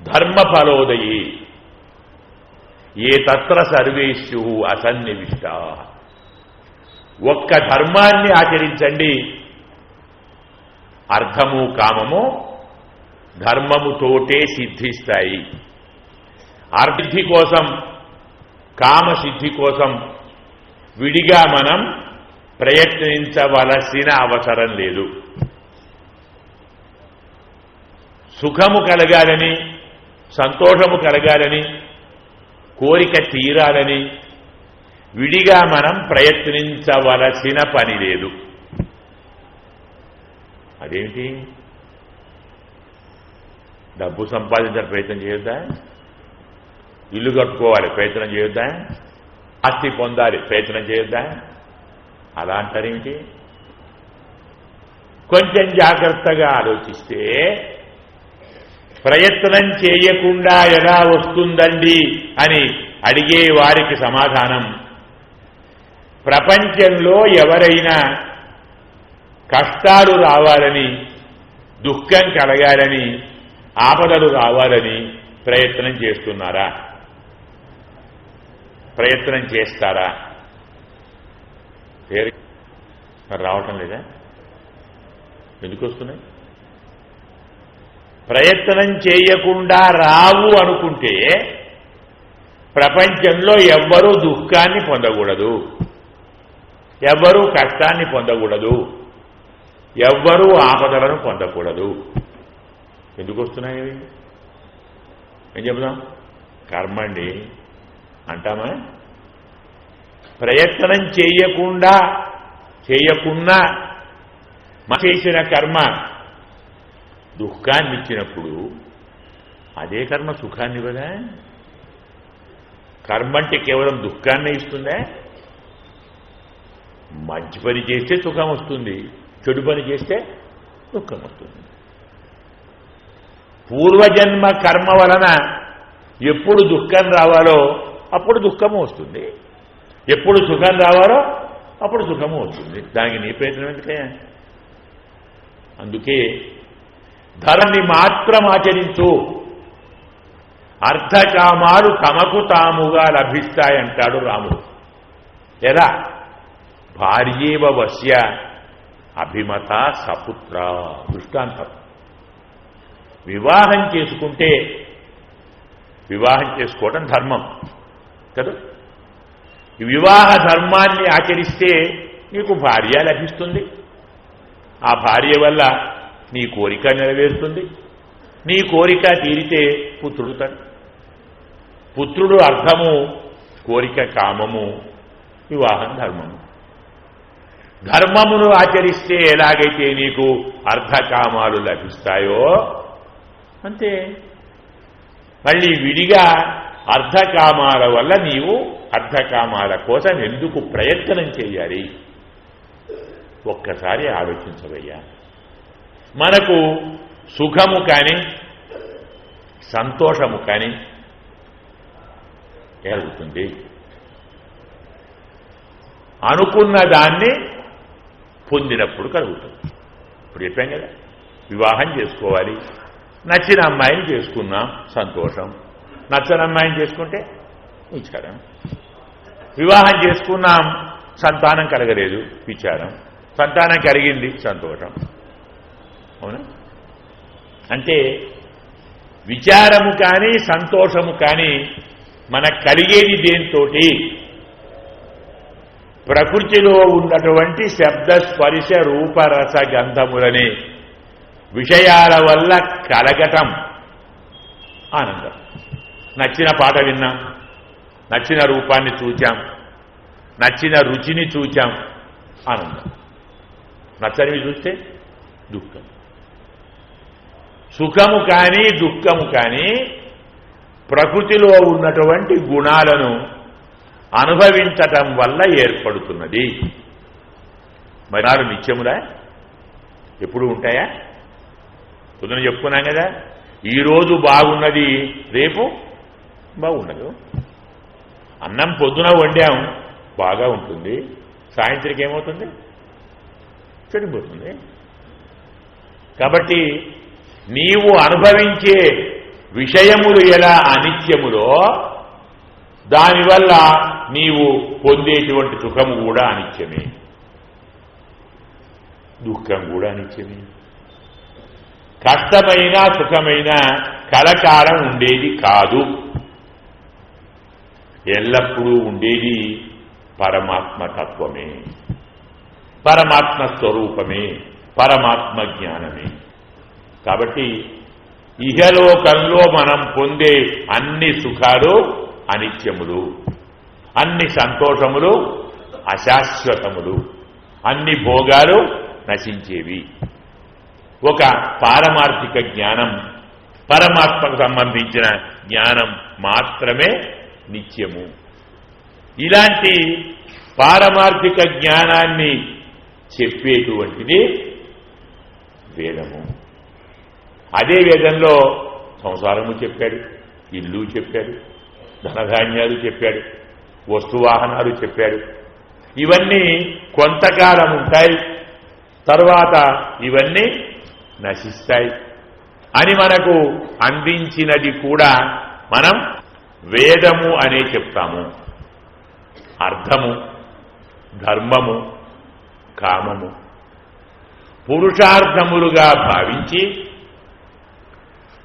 [SPEAKER 1] ధర్మఫలోదయీ ఏ తత్ర సర్వేషు అసన్నివిష్టా. ఒక్క ధర్మాన్ని ఆచరించండి, అర్థము కామము ధర్మముతోటే సిద్ధిస్తాయి. అర్థి కోసం, కామసిద్ధి కోసం విడిగా మనం ప్రయత్నించవలసిన అవసరం లేదు. సుఖము కలగాలని, సంతోషము కలగాలని, కోరిక తీరాలని విడిగా మనం ప్రయత్నించవలసిన పని లేదు. అదేంటి? డబ్బు సంపాదించాలని ప్రయత్నం చేయొద్దా? ఇల్లు కట్టుకోవాలి ప్రయత్నం చేయొద్దా? ఆస్తి పొందాలి ప్రయత్నం చేయొద్దా? అలా అంటారేమిటి? కొంచెం జాగ్రత్తగా ఆలోచిస్తే ప్రయత్నం చేయకుండా ఎలా వస్తుందండి అని అడిగే వారికి సమాధానం, ప్రపంచంలో ఎవరైనా కష్టాలు రావాలని, దుఃఖం కలగాలని, ఆపదలు రావాలని ప్రయత్నం చేస్తున్నారా? ప్రయత్నం చేస్తారా? రావటం లేదా? ఎందుకు వస్తున్నాయి? ప్రయత్నం చేయకుండా రావు అనుకుంటే ప్రపంచంలో ఎవ్వరూ దుఃఖాన్ని పొందకూడదు, ఎవ్వరూ కష్టాన్ని పొందకూడదు, ఎవ్వరూ ఆపదలను పొందకూడదు. ఎందుకు వస్తున్నాయి? ఏం చెబుదాం? కర్మ అండి అంటామా? ప్రయత్నం చేయకుండా చేసిన కర్మ దుఃఖాన్ని ఇచ్చినప్పుడు అదే కర్మ సుఖాన్ని ఇవ్వదా? కర్మ అంటే కేవలం దుఃఖాన్ని ఇస్తుందా? మంచి పని చేస్తే సుఖం వస్తుంది, చెడు పని చేస్తే దుఃఖం వస్తుంది. పూర్వజన్మ కర్మ వలన ఎప్పుడు దుఃఖం రావాలో అప్పుడు దుఃఖము వస్తుంది, ఎప్పుడు సుఖం రావాలో అప్పుడు సుఖము వస్తుంది. దానికి నీ ప్రయత్నం ఎందుకయ్యా? అందుకే ధర్మాన్ని మాత్రం ఆచరించు, అర్థకామాలు తమకు తాముగా లభిస్తాయంటాడు రాముడు. లేదా భార్యేవ వశ్య అభిమత సపుత్ర దృష్టాంతం. వివాహం చేసుకుంటే, వివాహం చేసుకోవడం ధర్మం కదా, ఈ వివాహ ధర్మాన్ని ఆచరిస్తే నీకు భార్య లభిస్తుంది, ఆ భార్య వల్ల నీ కోరిక నెరవేరుతుంది, నీ కోరిక తీరితే పుత్రుడు తను. పుత్రుడు అర్థము, కోరిక కామము, వివాహం ధర్మము. ధర్మమును ఆచరిస్తే ఎలాగైతే నీకు అర్ధకామాలు లభిస్తాయో అంతే. మళ్ళీ విడిగా అర్ధకామాల వల్ల నీవు అర్ధకామాల కోసం ఎందుకు ప్రయత్నం చేయాలి? ఒక్కసారి ఆలోచించవయ్యా. మనకు సుఖము కానీ సంతోషము కానీ కలుగుతుంది అనుకున్న దాన్ని పొందినప్పుడు కలుగుతుంది. ఇప్పుడు చెప్పాం కదా, వివాహం చేసుకోవాలి, నచ్చిన అమ్మాయిని చేసుకున్నాం సంతోషం, నచ్చని అమ్మాయిని చేసుకుంటే విచారం. వివాహం చేసుకున్నాం, సంతానం కలగలేదు విచారం, సంతానం కలిగింది సంతోషం. అవునా? అంటే విచారము కానీ సంతోషము కానీ మనకు కలిగేది దేంతోటి? ప్రకృతిలో ఉన్నటువంటి శబ్ద స్పర్శ రూపరస గంధములని విషయాల వల్ల కలగటం ఆనందం. నచ్చిన పాట విన్నాం, నచ్చిన రూపాన్ని చూచాం, నచ్చిన రుచిని చూచాం, ఆనందం. నచ్చనివి చూస్తే దుఃఖం. సుఖము కానీ దుఃఖము కానీ ప్రకృతిలో ఉన్నటువంటి గుణాలను అనుభవించటం వల్ల ఏర్పడుతున్నది. మరి నిత్యములా ఎప్పుడు ఉంటాయా? పొద్దున చెప్పుకున్నాం కదా, ఈరోజు బాగున్నది రేపు బాగుండదు. అన్నం పొద్దున వండాం బాగా ఉంటుంది, సాయంత్రం ఏమవుతుంది? చెడిపోతుంది. కాబట్టి నీవు అనుభవించే విషయములు ఎలా అనిత్యములో దానివల్ల నీవు పొందేటువంటి సుఖము కూడా అనిత్యమే, దుఃఖం కూడా అనిత్యమే. కష్టమైన సుఖమైన కలకాలం ఉండేది కాదు, ఎల్లప్పుడూ ఉండేది పరమాత్మ తత్వమే, పరమాత్మ స్వరూపమే, పరమాత్మ జ్ఞానమే. కాబట్టి ఇహలోకంలో మనం పొందే అన్ని సుఖాలు అనిత్యములు, అన్ని సంతోషములు అశాశ్వతములు, అన్ని భోగాలు నశించేవి. ఒక పారమార్థిక జ్ఞానం, పరమాత్మకు సంబంధించిన జ్ఞానం మాత్రమే నిత్యము. ఇలాంటి పారమార్థిక జ్ఞానాన్ని చెప్పేటువంటిది వేదము. అదే వేదంలో సంసారము చెప్పాడు, ఇల్లు చెప్పాడు, ధనధాన్యాలు చెప్పాడు, వస్తువాహనాలు చెప్పాడు. ఇవన్నీ కొంతకాలం ఉంటాయి, తర్వాత ఇవన్నీ నశిస్తాయి అని మనకు అందించినది కూడా మనం వేదము అనే చెప్తాము. అర్థము, ధర్మము, కామము పురుషార్థములుగా భావించి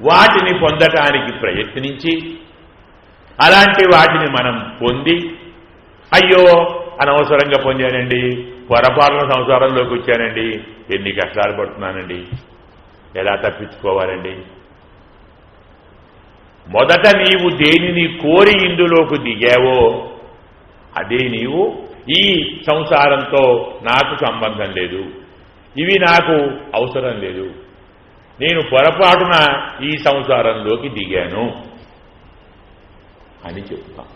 [SPEAKER 1] వాటిని పొందటానికి ప్రయత్నించి అలాంటి వాటిని మనం పొంది అయ్యో అనవసరంగా పొందానండి, పొరపాటున సంసారంలోకి వచ్చానండి, ఎన్ని కష్టాలు పడుతున్నానండి, ఎలా తప్పించుకోవాలండి? మొదట నీవు దేనిని కోరి ఇందులోకి దిగావో అదే నీవు ఈ సంసారంతో నాకు సంబంధం లేదు, ఇవి నాకు అవసరం లేదు, నేను పొరపాటున ఈ సంసారంలోకి దిగాను అని చెప్తాం.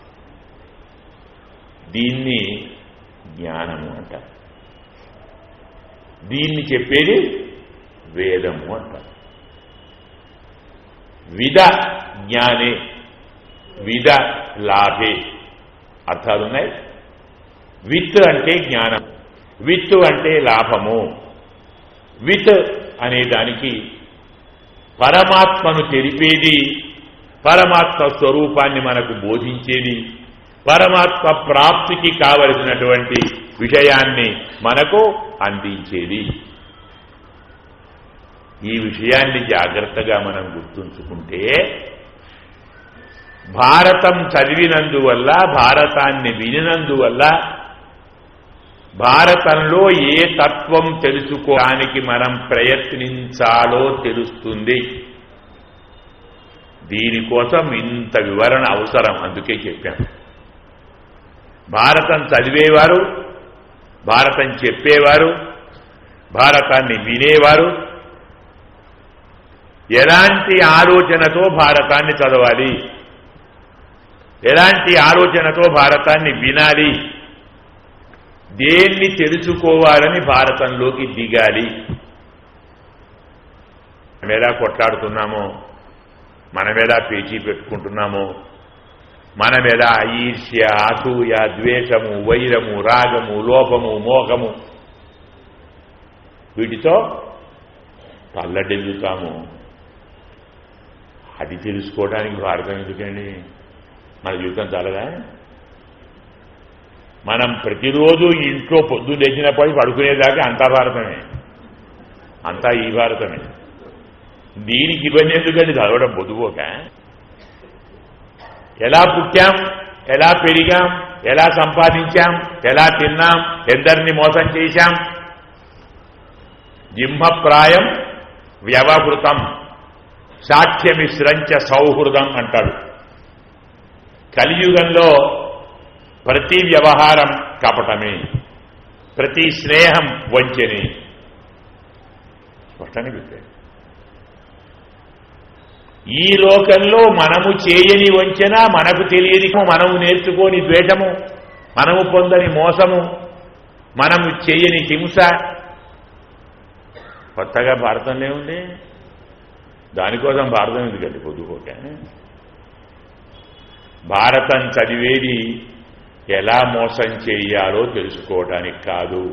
[SPEAKER 1] దీన్ని జ్ఞానము అంటారు. దీన్ని చెప్పేది వేదము అంటారు. విద జ్ఞానే విద లాభే అర్థాలున్నాయి. విత్ అంటే జ్ఞానం, విత్ అంటే లాభము. విత్ అనే దానికి పరమాత్మను తెలిపేది, పరమాత్మ స్వరూపాన్ని మనకు బోధించేది, పరమాత్మ ప్రాప్తికి కావలసినటువంటి విషయాన్ని మనకు అందించేది. ఈ విషయాన్ని జాగ్రత్తగా మనం గుర్తుంచుకుంటే భారతం చదివినందువల్ల, భారతాన్ని వినినందువల్ల భారతంలో ఏ తత్వం తెలుసుకోవడానికి మనం ప్రయత్నించాలో తెలుస్తుంది. దీనికోసం ఇంత వివరణ అవసరం, అందుకే చెప్పాం. భారతం చదివేవారు, భారతం చెప్పేవారు, భారతాన్ని వినేవారు ఎలాంటి ఆలోచనతో భారతాన్ని చదవాలి, ఎలాంటి ఆలోచనతో భారతాన్ని వినాలి, దేన్ని తెలుసుకోవాలని భారతంలోకి దిగాలి. మనం ఎలా కొట్లాడుతున్నామో, మనం ఎలా పేచీ పెట్టుకుంటున్నామో, మనం ఎలా ఈర్ష్య, అసూయ, ద్వేషము, వైరము, రాగము, లోపము, మోహము వీటితో తల్లడిల్లుతాము. అది తెలుసుకోవడానికి భారతం ఎందుకండి? మన జీవితం చాలదా? మనం ప్రతిరోజు ఇంట్లో పొద్దున్న లేచినప్పటికీ పడుకునేదాకా అంతా భారతమే, అంతా ఈ భారతమే. దీనికి ఇవన్నీ ఎందుకండి చదవడం పొద్దుపోక? ఎలా పుట్టాం, ఎలా పెరిగాం, ఎలా సంపాదించాం, ఎలా తిన్నాం, ఎందరిని మోసం చేశాం. జింహప్రాయం వ్యవహృతం సాక్ష్యమిశ్రంచ సౌహృదం అంటాడు. కలియుగంలో ప్రతి వ్యవహారం కపటమే, ప్రతి స్నేహం వంచనే. స్పష్టంగా చెప్పాడు. ఈ లోకంలో మనము చేయని వంచన, మనకు తెలియని, మనము నేర్చుకోని ద్వేషము, మనము పొందని మోసము, మనము చేయని హింస కొత్తగా భారతంలో ఉంది. దానికోసం భారతం ఎందుకండి పొద్దుపోక? భారతం చదివేది ఎలా మోసం చేయాలో తెలుసుకోవడానికి కాదు,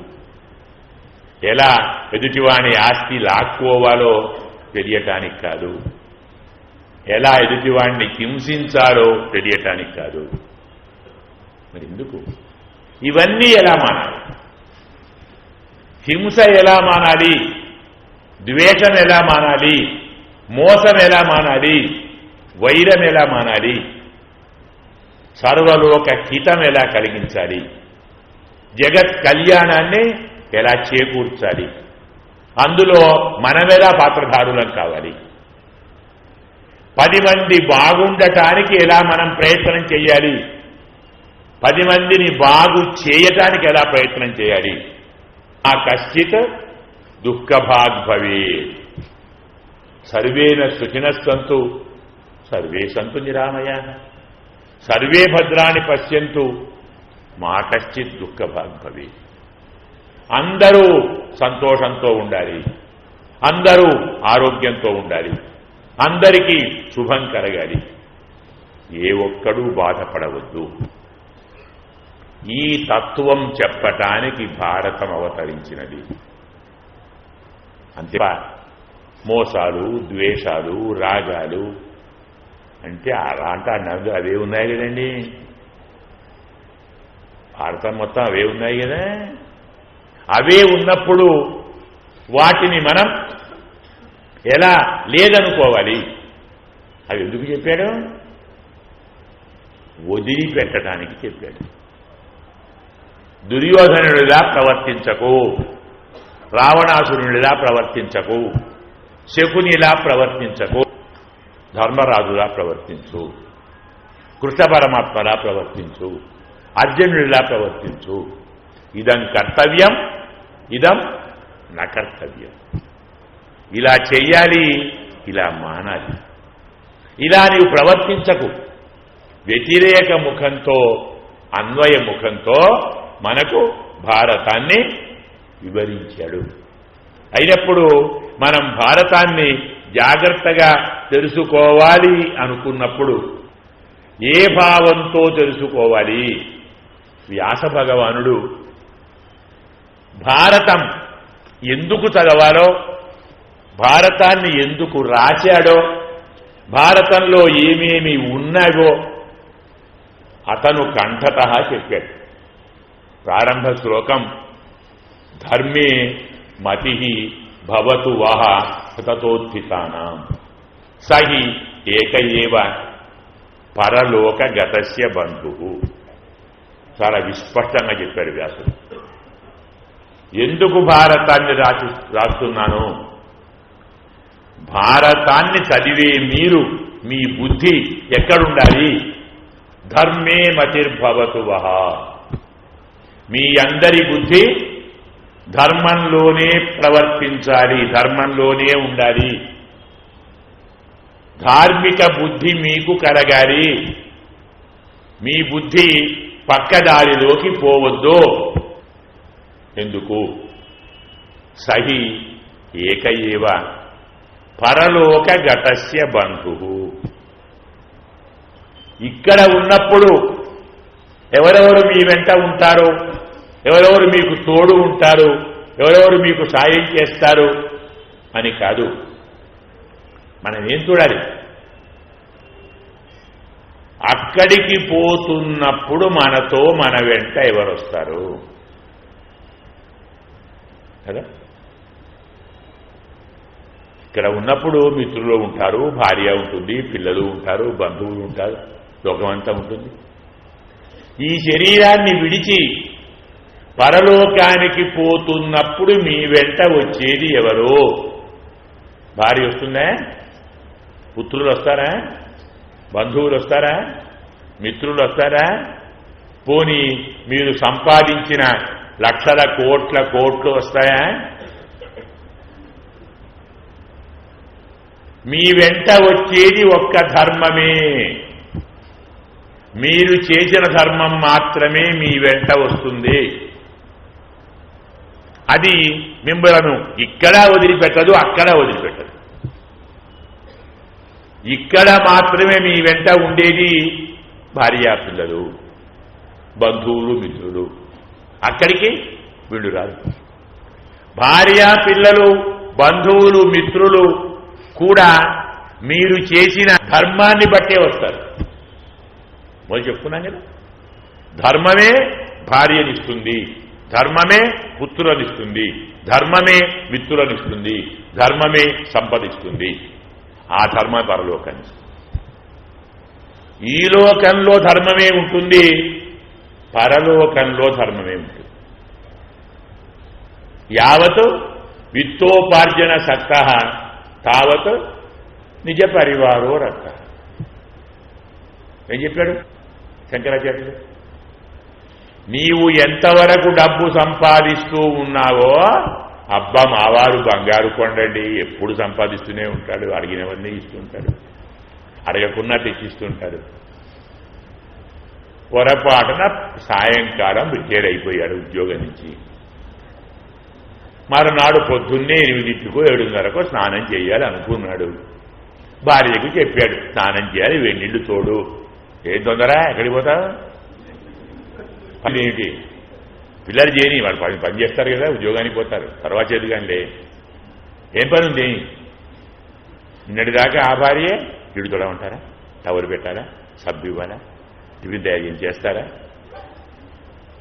[SPEAKER 1] ఎలా ఎదుటివాణి ఆస్తి లాక్కోవాలో తెలియటానికి కాదు, ఎలా ఎదుటివాణ్ణి హింసించాలో తెలియటానికి కాదు. మరి ఎందుకు? ఇవన్నీ ఎలా మానాలి? హింస ఎలా మానాలి? ద్వేషం ఎలా మానాలి? మోసం ఎలా మానాలి? వైరం ఎలా మానాలి? సర్వలోక హితం ఎలా కలిగించాలి? జగత్ కళ్యాణాన్ని ఎలా చేకూర్చాలి? అందులో మనమెలా పాత్రధారులం కావాలి? 10 మంది బాగుండటానికి ఎలా మనం ప్రయత్నం చేయాలి? 10 మందిని బాగు చేయటానికి ఎలా ప్రయత్నం చేయాలి? ఆ కశ్చిత్ దుఃఖభాగ్ భవేత్. సర్వేన సుఖినస్సంతు సర్వే సంతు నిరామయాః, సర్వే భద్రాణి పశ్యంతు మా కశ్చిత్ దుఃఖభాగ్ భవేత్. అందరూ సంతోషంతో ఉండాలి, అందరూ ఆరోగ్యంతో ఉండాలి, అందరికీ శుభం కలగాలి, ఏ ఒక్కడూ బాధపడవద్దు. ఈ తత్వం చెప్పటానికి భారతం అవతరించినది. అంతే. మోసాలు, ద్వేషాలు, రాగాలు అంటే అలాంటి అన్నది అవే ఉన్నాయి కదండి. భారతం మొత్తం అవే ఉన్నాయి కదా. అవే ఉన్నప్పుడు వాటిని మనం ఎలా లేదనుకోవాలి? అవి ఎందుకు చెప్పాడు? వదిలిపెట్టడానికి చెప్పాడు. దుర్యోధనుడిలా ప్రవర్తించకు, రావణాసురునిలా ప్రవర్తించకు, శకునిలా ప్రవర్తించకు, ధర్మరాజులా ప్రవర్తించు, కృష్ణ పరమాత్మలా ప్రవర్తించు, అర్జునుడిలా ప్రవర్తించు. ఇదం కర్తవ్యం, ఇదం నా కర్తవ్యం. ఇలా చెయ్యాలి, ఇలా మానాలి. ఇలా నీవు ప్రవర్తించకు. వ్యతిరేక ముఖంతో, అన్వయ ముఖంతో మనకు భారతాన్ని వివరించాడు. అయినప్పుడు మనం భారతాన్ని జాగ్రత్తగా తెలుసుకోవాలి అనుకున్నప్పుడు ఏ భావంతో తెలుసుకోవాలి? వ్యాస భగవానుడు భారతం ఎందుకు చదవాలో, భారతాన్ని ఎందుకు రాశాడో, భారతంలో ఏమేమి ఉన్నాయో అతను కంఠతః చెప్పాడు. ప్రారంభ శ్లోకం ధర్మే మతి భవతు వహ తతోత్థితానాం సహి ఏక ఏవ పరలోకగతస్య బంధువు. చాలా విస్పష్టంగా చెప్పాడు వ్యాసుడు. ఎందుకు భారతాన్ని రాస్తున్నాను? భారతాన్ని చదివే మీరు, మీ బుద్ధి ఎక్కడుండాలి? ధర్మే మతిర్భవతు వహ. మీ అందరి బుద్ధి ధర్మంలోనే ప్రవర్తించాలి, ధర్మంలోనే ఉండాలి. ధార్మిక బుద్ధి మీకు కలగాలి. మీ బుద్ధి పక్కదారిలోకి పోవద్దు. ఎందుకు? సహి ఏక ఏవ పరలోకగతస్య బంధువు. ఇక్కడ ఉన్నప్పుడు ఎవరెవరు మీ వెంట ఉంటారో, ఎవరెవరు మీకు తోడు ఉంటారు, ఎవరెవరు మీకు సాయం చేస్తారు అని కాదు. మనం ఏం చూడాలి? అక్కడికి పోతున్నప్పుడు మనతో మన వెంట ఎవరు వస్తారు కదా. ఇక్కడ ఉన్నప్పుడు మిత్రులు ఉంటారు, భార్య ఉంటుంది, పిల్లలు ఉంటారు, బంధువులు ఉంటారు, లోకమంతా ఉంటుంది. ఈ శరీరాన్ని విడిచి పరలోకానికి పోతున్నప్పుడు మీ వెంట వచ్చేది ఎవరు? భార్య వస్తుందా? పుత్రులు వస్తారా? బంధువులు వస్తారా? మిత్రులు వస్తారా? పోనీ మీరు సంపాదించిన లక్షల కోట్లు వస్తాయా? మీ వెంట వచ్చేది ఒక్క ధర్మమే. మీరు చేసిన ధర్మం మాత్రమే మీ వెంట వస్తుంది. అది మిమ్మలను ఇక్కడ వదిలిపెట్టదు, అక్కడ వదిలిపెట్టదు. ఇక్కడ మాత్రమే మీ వెంట ఉండేది భార్యా పిల్లలు, బంధువులు, మిత్రులు. అక్కడికి వీళ్ళు రాదు. భార్యా పిల్లలు, బంధువులు, మిత్రులు కూడా మీరు చేసిన ధర్మాన్ని బట్టే వస్తారు. మొదలు చెప్పుకున్నాం కదా, ధర్మమే భార్యనిస్తుంది, ధర్మమే పుత్రులనిస్తుంది, ధర్మమే మిత్రులనిస్తుంది, ధర్మమే సంపదిస్తుంది. ఆ ధర్మ పరలోకాన్ని. ఈ లోకంలో ధర్మమే ఉంటుంది, పరలోకంలో ధర్మమే ఉంటుంది. యావత్ విత్తోపార్జన సక్త తావత్ నిజ పరివారో రక్త. ఏం చెప్పాడు శంకరాచార్యుడు? నీవు ఎంతవరకు డబ్బు సంపాదిస్తూ ఉన్నావో, అబ్బా మావారు బంగారు కొండండి, ఎప్పుడు సంపాదిస్తూనే ఉంటాడు, అడిగినవన్నీ ఇస్తుంటాడు, అడగకున్నా తెచ్చిస్తుంటాడు. పొరపాటున సాయంకాలం రిటైర్ అయిపోయాడు ఉద్యోగం నుంచి. మరునాడు పొద్దున్నే 8కో 7:30కో స్నానం చేయాలి అనుకున్నాడు. భార్యకు చెప్పాడు, స్నానం చేయాలి, వెన్నీళ్ళు తోడు. ఏం తొందర, ఎక్కడికి పోతా? పని ఏమిటి? పిల్లలు చేయని వాళ్ళు పని చేస్తారు కదా, ఉద్యోగానికి పోతారు, తర్వాత చదువుగానిలే. ఏం పని ఉంది? నిన్నటిదాకా ఆ భార్యే ఇడు కూడా ఉంటారా? టవర్ పెట్టాలా? సబ్బు ఇవ్వాలా? టిఫిన్ తయారు చేస్తారా?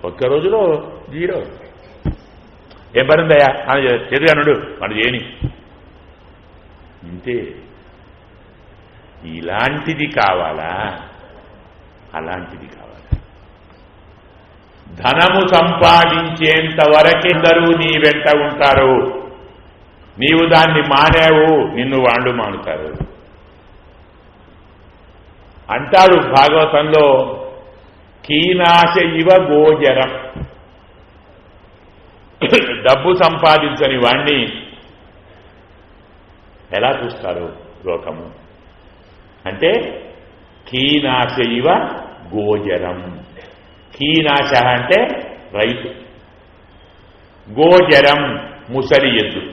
[SPEAKER 1] ఒక్క రోజులో 0. ఏం పని ఉందయ్యా? చదువుగానుడు మనం చేయని. ఇంతే. ఇలాంటిది కావాలా? అలాంటిది కావాలా? ధనము సంపాదించేంత వరకెందరూ నీ వెంట ఉంటారు. నీవు దాన్ని మానేవు, నిన్ను వాళ్ళు మానుతారు. అంటాడు భాగవతంలో, కీనాశ ఇవ గోచరం. డబ్బు సంపాదించని వాణ్ణి ఎలా చూస్తారు లోకము అంటే, కీనాశ ఇవ గోచరం. కీనాశ అంటే రైతు, గోచరం ముసలి ఎద్దు.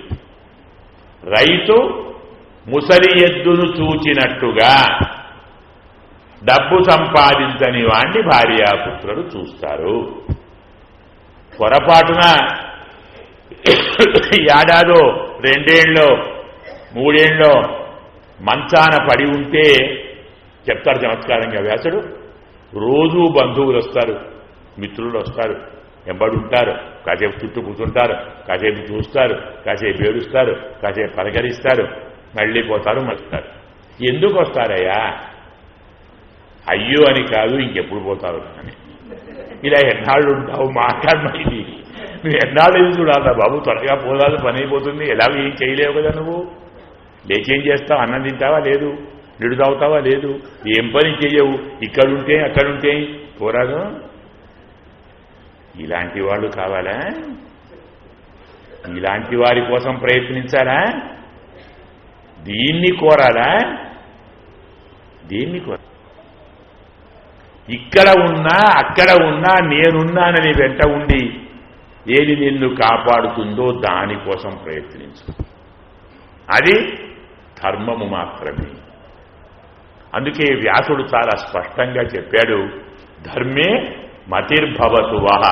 [SPEAKER 1] రైతు ముసలి ఎద్దును చూచినట్టుగా డబ్బు సంపాదించని వాణ్ణి భార్యాపుత్రులు చూస్తారు. పొరపాటున ఏడాదో 2 ఏళ్ళో 3 ఏళ్ళో మంచాన పడి ఉంటే చెప్తారు చమత్కారంగా వ్యాసుడు, రోజూ బంధువులు వస్తారు, మిత్రులు వస్తారు, ఎంబడి ఉంటారు, కాసేపు చుట్టూ కూర్చుంటారు, కాసేపు చూస్తారు, కాసేపు ఏడుస్తారు, కాసేపు పలకరిస్తారు, మళ్ళీ పోతారు, మళ్ళీస్తారు. ఎందుకు వస్తారయ్యా? అయ్యో అని కాదు, ఇంకెప్పుడు పోతారు అని. ఇలా ఎన్నాళ్ళు ఉంటావు? మాట్లాడమైంది. నువ్వు ఎన్నాళ్ళు ఇది చూడాలా బాబు? త్వరగా పోదాలు, పని అయిపోతుంది. ఎలాగో ఏం చేయలేవు కదా నువ్వు. లేచేం చేస్తావు? అన్నం తింటావా? లేదు. నిడు తాగుతావా? లేదు. ఏం పని చేయవు. ఇక్కడుంటే అక్కడుంటే పోరాదు. ఇలాంటి వాళ్ళు కావాలా? ఇలాంటి వారి కోసం ప్రయత్నించాలా? దీన్ని కోరాలా? దీన్ని కోర. ఇక్కడ ఉన్నా అక్కడ ఉన్నా నేనున్నానని వెంట ఉండి ఏది నిన్ను కాపాడుతుందో దానికోసం ప్రయత్నించు. అది ధర్మము మాత్రమే. అందుకే వ్యాసుడు చాలా స్పష్టంగా చెప్పాడు, ధర్మే మతిర్భవతు వహ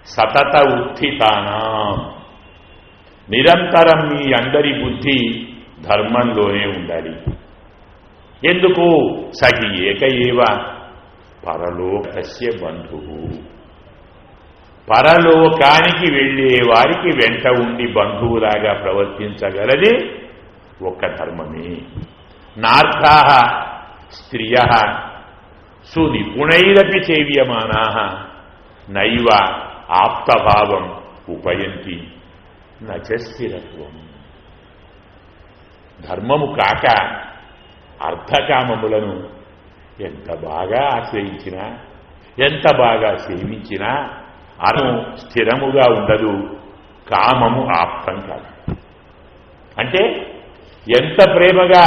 [SPEAKER 1] సతత ఉత్థితానాం. నిరంతరం మీ అందరి బుద్ధి ధర్మంలోనే ఉండాలి. ఎందుకు? సహి ఏక ఏవ పరలోకస్య బంధువు. పరలోకానికి వెళ్లే వారికి వెంట ఉండి బంధువులాగా ప్రవర్తించగలది ఒక్క ధర్మమే. నార్థాః స్త్రియః సునిపుణైరపి సేవ్యమానాః నైవ ఆప్తభావం ఉపయంతి నచ స్థిరత్వం. ధర్మము కాక అర్థకామములను ఎంత బాగా ఆశ్రయించినా, ఎంత బాగా సేవించినా అను స్థిరముగా ఉండదు. కామము ఆప్తం కాదు. అంటే ఎంత ప్రేమగా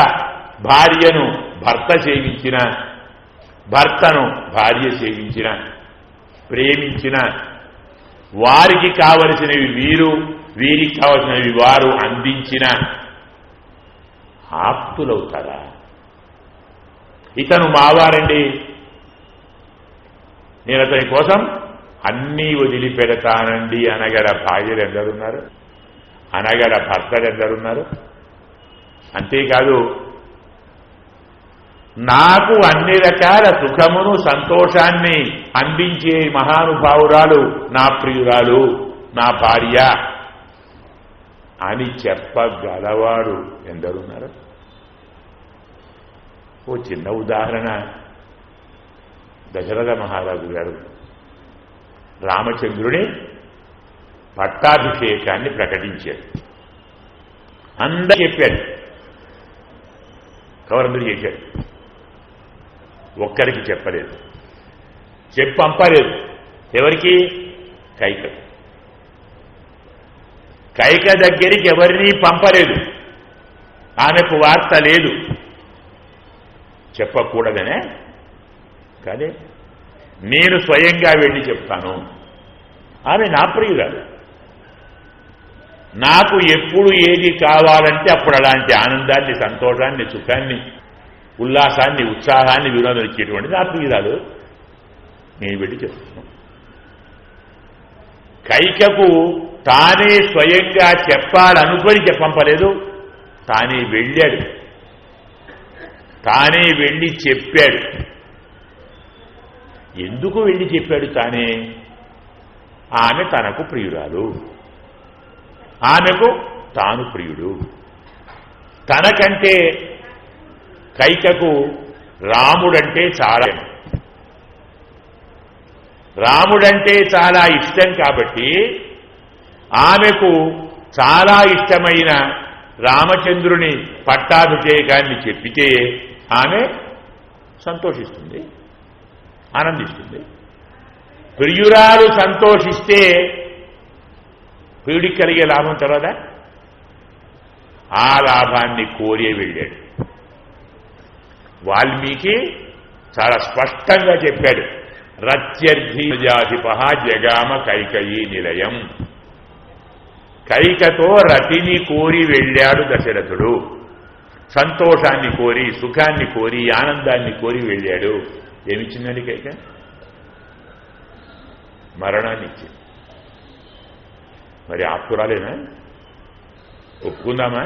[SPEAKER 1] భార్యను భర్త సేవించినా, భర్తను భార్య సేవించినా, ప్రేమించినా, వారికి కావలసినవి వీరు, వీరికి కావలసినవి వారు అందించిన ఆప్తులవుతారా? ఇతను మావారండి, నేను అతని కోసం అన్నీ వదిలిపెడతానండి అనగల భార్యలు ఎందరున్నారు? అనగల భర్తలు ఎందరున్నారు? అంతేకాదు, నాకు అన్ని రకాల సుఖమును సంతోషాన్ని అందించే మహానుభావురాలు నా ప్రియురాలు, నా భార్య అని చెప్పగలవారు ఎందరున్నారు? ఓ చిన్న ఉదాహరణ. దశరథ మహారాజు గారు రామచంద్రుని పట్టాభిషేకాన్ని ప్రకటించాడు. అందరూ చెప్పాడు, కవరందరూ చేశాడు. ఒక్కరికి చెప్పలేదు, పంపలేదు. ఎవరికి? కైక. కైక దగ్గరికి ఎవరినీ పంపలేదు. ఆమెకు వార్త లేదు. చెప్పకూడదనే కాదే, నేను స్వయంగా వెళ్ళి చెప్తాను. ఆమె నా ప్రియురాలు. నాకు ఎప్పుడు ఏది కావాలంటే అప్పుడు అలాంటి ఆనందాన్ని, సంతోషాన్ని, సుఖాన్ని, ఉల్లాసాన్ని, ఉత్సాహాన్ని, వినోదం ఇచ్చేటువంటి నా ప్రియురాలు. నేను వెళ్ళి చెప్తున్నాను. కైకకు తానే స్వయంగా చెప్పాలనుకొని చెప్పంపలేదు, తానే వెళ్ళాడు, తానే వెళ్ళి చెప్పాడు. ఎందుకు వెళ్ళి చెప్పాడు తానే? ఆమె తనకు ప్రియురాలు, ఆమెకు తాను ప్రియుడు. తనకంటే కైకకు రాముడంటే చాలా ఇష్టం కాబట్టి ఆమెకు చాలా ఇష్టమైన రామచంద్రుని పట్టాభిషేకాన్ని చెప్పితే ఆమె సంతోషిస్తుంది, ఆనందిస్తుంది. ప్రియురాలు సంతోషిస్తే ప్రియుడికి కలిగే లాభం తర్వాత ఆ లాభాన్ని కోరే వెళ్ళాడు. వాల్మీకి చాలా స్పష్టంగా చెప్పాడు, రత్యర్థి ప్రజాధిప జగామ కైకయీ నిలయం. కైకతో రతిని కోరి వెళ్ళాడు దశరథుడు. సంతోషాన్ని కోరి, సుఖాన్ని కోరి, ఆనందాన్ని కోరి వెళ్ళాడు. ఏమిచ్చిందండి కైక? మరణాన్ని ఇచ్చింది. మరి ఆప్తురాలేనా? ఒప్పుకుందామా?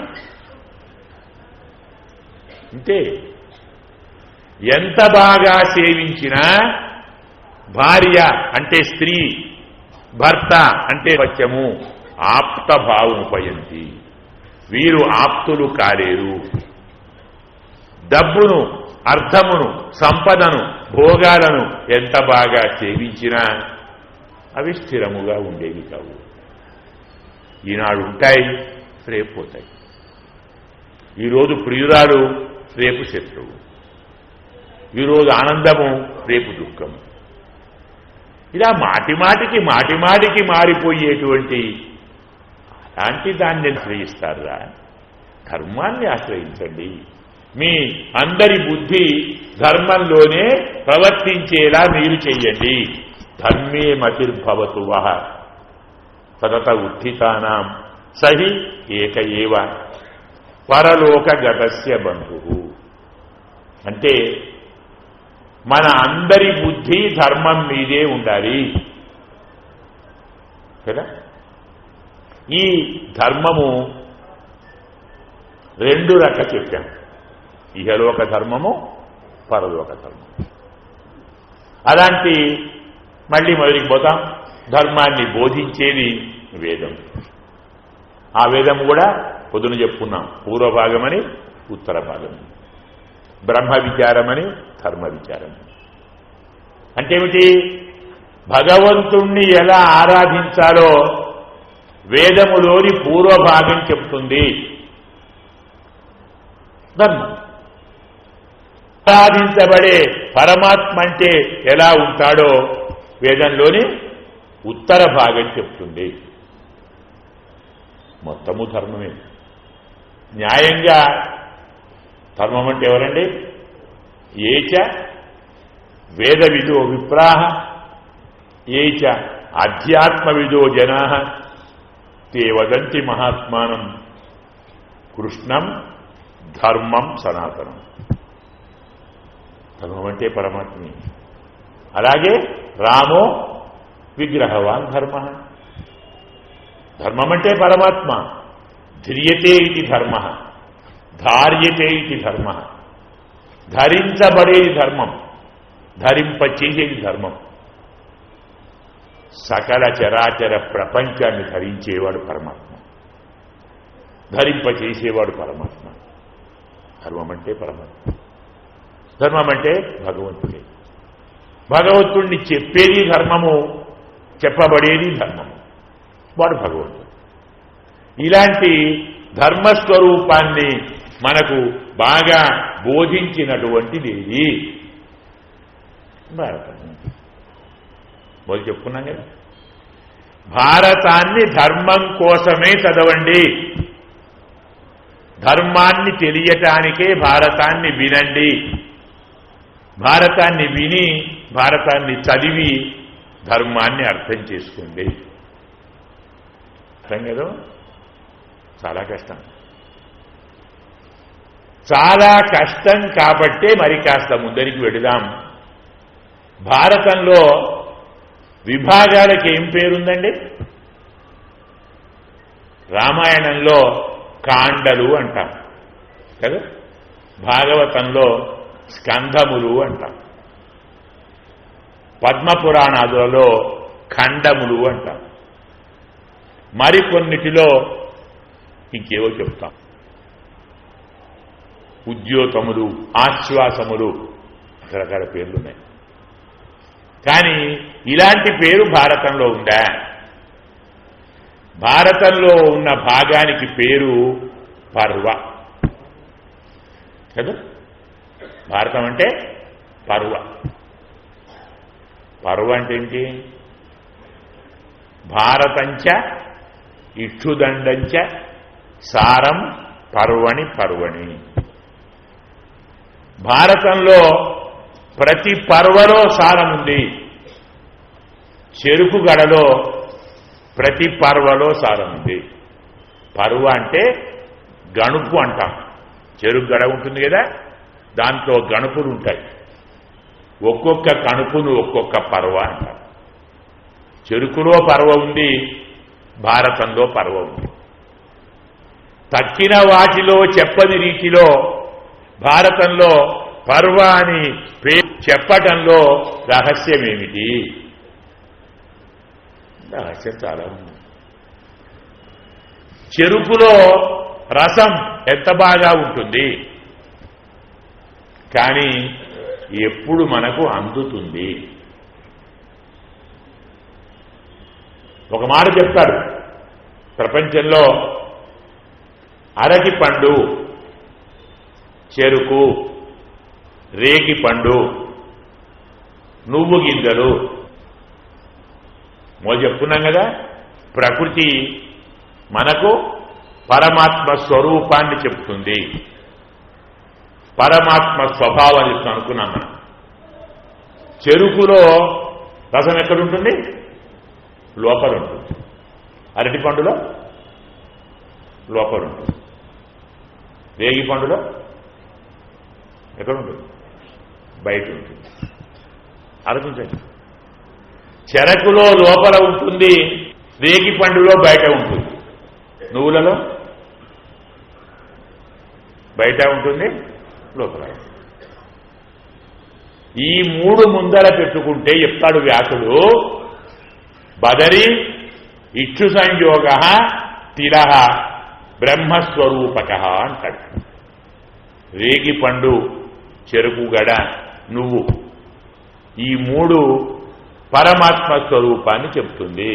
[SPEAKER 1] అంతే. ఎంత బాగా సేవించినా భార్య అంటే స్త్రీ, భర్త అంటే పత్యము ఆప్తభావముపయంతి. వీరు ఆప్తులు కాలేరు. డబ్బును, అర్థమును, సంపదను, భోగాలను ఎంత బాగా సేవించినా అవి స్థిరముగా ఉండేవి కావు. ఈనాడు ఉంటాయి, రేపు పోతాయి. ఈరోజు ప్రియురాలు, రేపు శత్రువు. ఈరోజు ఆనందము, రేపు దుఃఖము. ఇలా మాటిమాటికి మారిపోయేటువంటి అలాంటి దాన్ని ఆశ్రయిస్తారా? ధర్మాన్ని ఆశ్రయించండి. మీ అందరి బుద్ధి ధర్మంలోనే ప్రవర్తించేలా మీరు చెయ్యండి. ధర్మే మతిర్భవతు వహ సతత ఉత్థితానాం సహి ఏక ఏవ పరలోకగతస్య బంధువు. అంటే మన అందరి బుద్ధి ధర్మం మీదే ఉండాలి కదా. ఈ ధర్మము రెండు రకాలు చెప్పాం, ఇహలోక ధర్మము, పరలోక ధర్మం. అలాంటి మళ్ళీ మొదటికి పోతాం. ధర్మాన్ని బోధించేది వేదం. ఆ వేదం కూడా పొద్దున చెప్పుకున్నాం, పూర్వభాగమని, ఉత్తర భాగమని, బ్రహ్మ విచారమని, ధర్మ విచారమని. అంటే ఏమిటి? భగవంతుణ్ణి ఎలా ఆరాధించాలో వేదములోని పూర్వభాగం చెప్తుంది. ధర్మం. ఆరాధించబడే పరమాత్మ అంటే ఎలా ఉంటాడో వేదంలోని ఉత్తర భాగం చెప్తుంది. మొత్తము ధర్మమే. న్యాయంగా ధర్మం అంటే ఎవరండి? ఏచ వేదవిదో విప్రాహ ఏచ అధ్యాత్మవిదో జనా తే వదంతి మహాత్మానం కృష్ణం ధర్మం సనాతనం. ధర్మం అంటే పరమాత్మే. అలాగే రామో విగ్రహవాన్ ధర్మ. ధర్మం అంటే పరమాత్మ. ధ్రియతే ఇది ధర్మ, ధార్యతే ఇది ధర్మ. ధరించబడేది ధర్మం, ధరింపచేసేది ధర్మం. సకల చరాచర ప్రపంచాన్ని ధరించేవాడు పరమాత్మ, ధరింపచేసేవాడు పరమాత్మ. ధర్మం అంటే పరమాత్మ. ధర్మం అంటే భగవంతుడే. భగవంతుణ్ణి చెప్పేది ధర్మము, చెప్పబడేది ధర్మము. వాడు భగవంతుడు. ఇలాంటి ధర్మస్వరూపాన్ని మనకు బాగా బోధించినటువంటిది భారతం. మొదలు చెప్పుకున్నాం కదా, భారతాన్ని ధర్మం కోసమే చదవండి. ధర్మాన్ని తెలియటానికే భారతాన్ని వినండి. భారతాన్ని విని, భారతాన్ని చదివి ధర్మాన్ని అర్థం చేసుకోండి. అర్థం కదా? చాలా కష్టం. చాలా కష్టం కాబట్టే మరి కాస్త ముందరికి వెళదాం. భారతంలో విభాగాలకు ఏం పేరుందండి? రామాయణంలో కాండలు అంటాం కదా, భాగవతంలో స్కంధములు అంటాం, పద్మపురాణాదులలో ఖండములు అంటాం, మరికొన్నిటిలో ఇంకేవో చెప్తాం, ఉద్యోతములు, ఆశ్వాసములు, రకరకాల పేర్లున్నాయి. కానీ ఇలాంటి పేరు భారతంలో ఉందా? భారతంలో ఉన్న భాగానికి పేరు పర్వ కదా. భారతం అంటే పర్వ. పర్వ అంటే ఏంటి? భారతంచ ఇక్షుదండంచ సారం పర్వణి పర్వణి. భారతంలో ప్రతి పర్వలో సారం ఉంది. చెరుకు గడలో ప్రతి పర్వలో సారం ఉంది. పర్వ అంటే గణుపు అంటాం. చెరుకు గడ ఉంటుంది కదా, దాంట్లో గణుపులు ఉంటాయి. ఒక్కొక్క కణుపును ఒక్కొక్క పర్వ అంటారు. చెరుకులో పర్వ ఉంది, భారతంలో పర్వ ఉంది. తక్కిన వాటిలో చెప్పని రీతిలో భారతంలో పర్వ అని పేరు చెప్పటంలో రహస్యమేమిటి? రహస్యం చాలా ఉంది. చెరుకులో రసం ఎంత బాగా ఉంటుంది, కానీ ఎప్పుడు మనకు అందుతుంది? ఒక మాట చెప్తాడు, ప్రపంచంలో అరటి పండు, చెరుకు, రేగి పండు, నువ్వు గింజలు మొదలు చెప్తున్నాం కదా. ప్రకృతి మనకు పరమాత్మ స్వరూపాన్ని చెప్తుంది, పరమాత్మ స్వభావాన్ని చెప్తాం అనుకున్నాం మనం. చెరుకులో రసం ఎక్కడుంటుంది? లోపల ఉంటుంది. అరటి పండులో లోపల ఉంటుంది. రేగి పండులో ఎక్కడుంటుంది? బయట ఉంటుంది. ఆలోచించండి. చెరకులో లోపల ఉంటుంది, రేగి పండులో బయట ఉంటుంది. నువ్వులలో బయట ఉంటుంది, లోపల. ఈ మూడు ముందర పెట్టుకుంటే చెప్తాడు వ్యాసుడు, బదరి ఇక్షు సంయోగ తిర బ్రహ్మస్వరూపక అంటాడు. రేగి పండు, చెరుకు గడ, నువ్వు, ఈ మూడు పరమాత్మ స్వరూపాన్ని చెప్తుంది.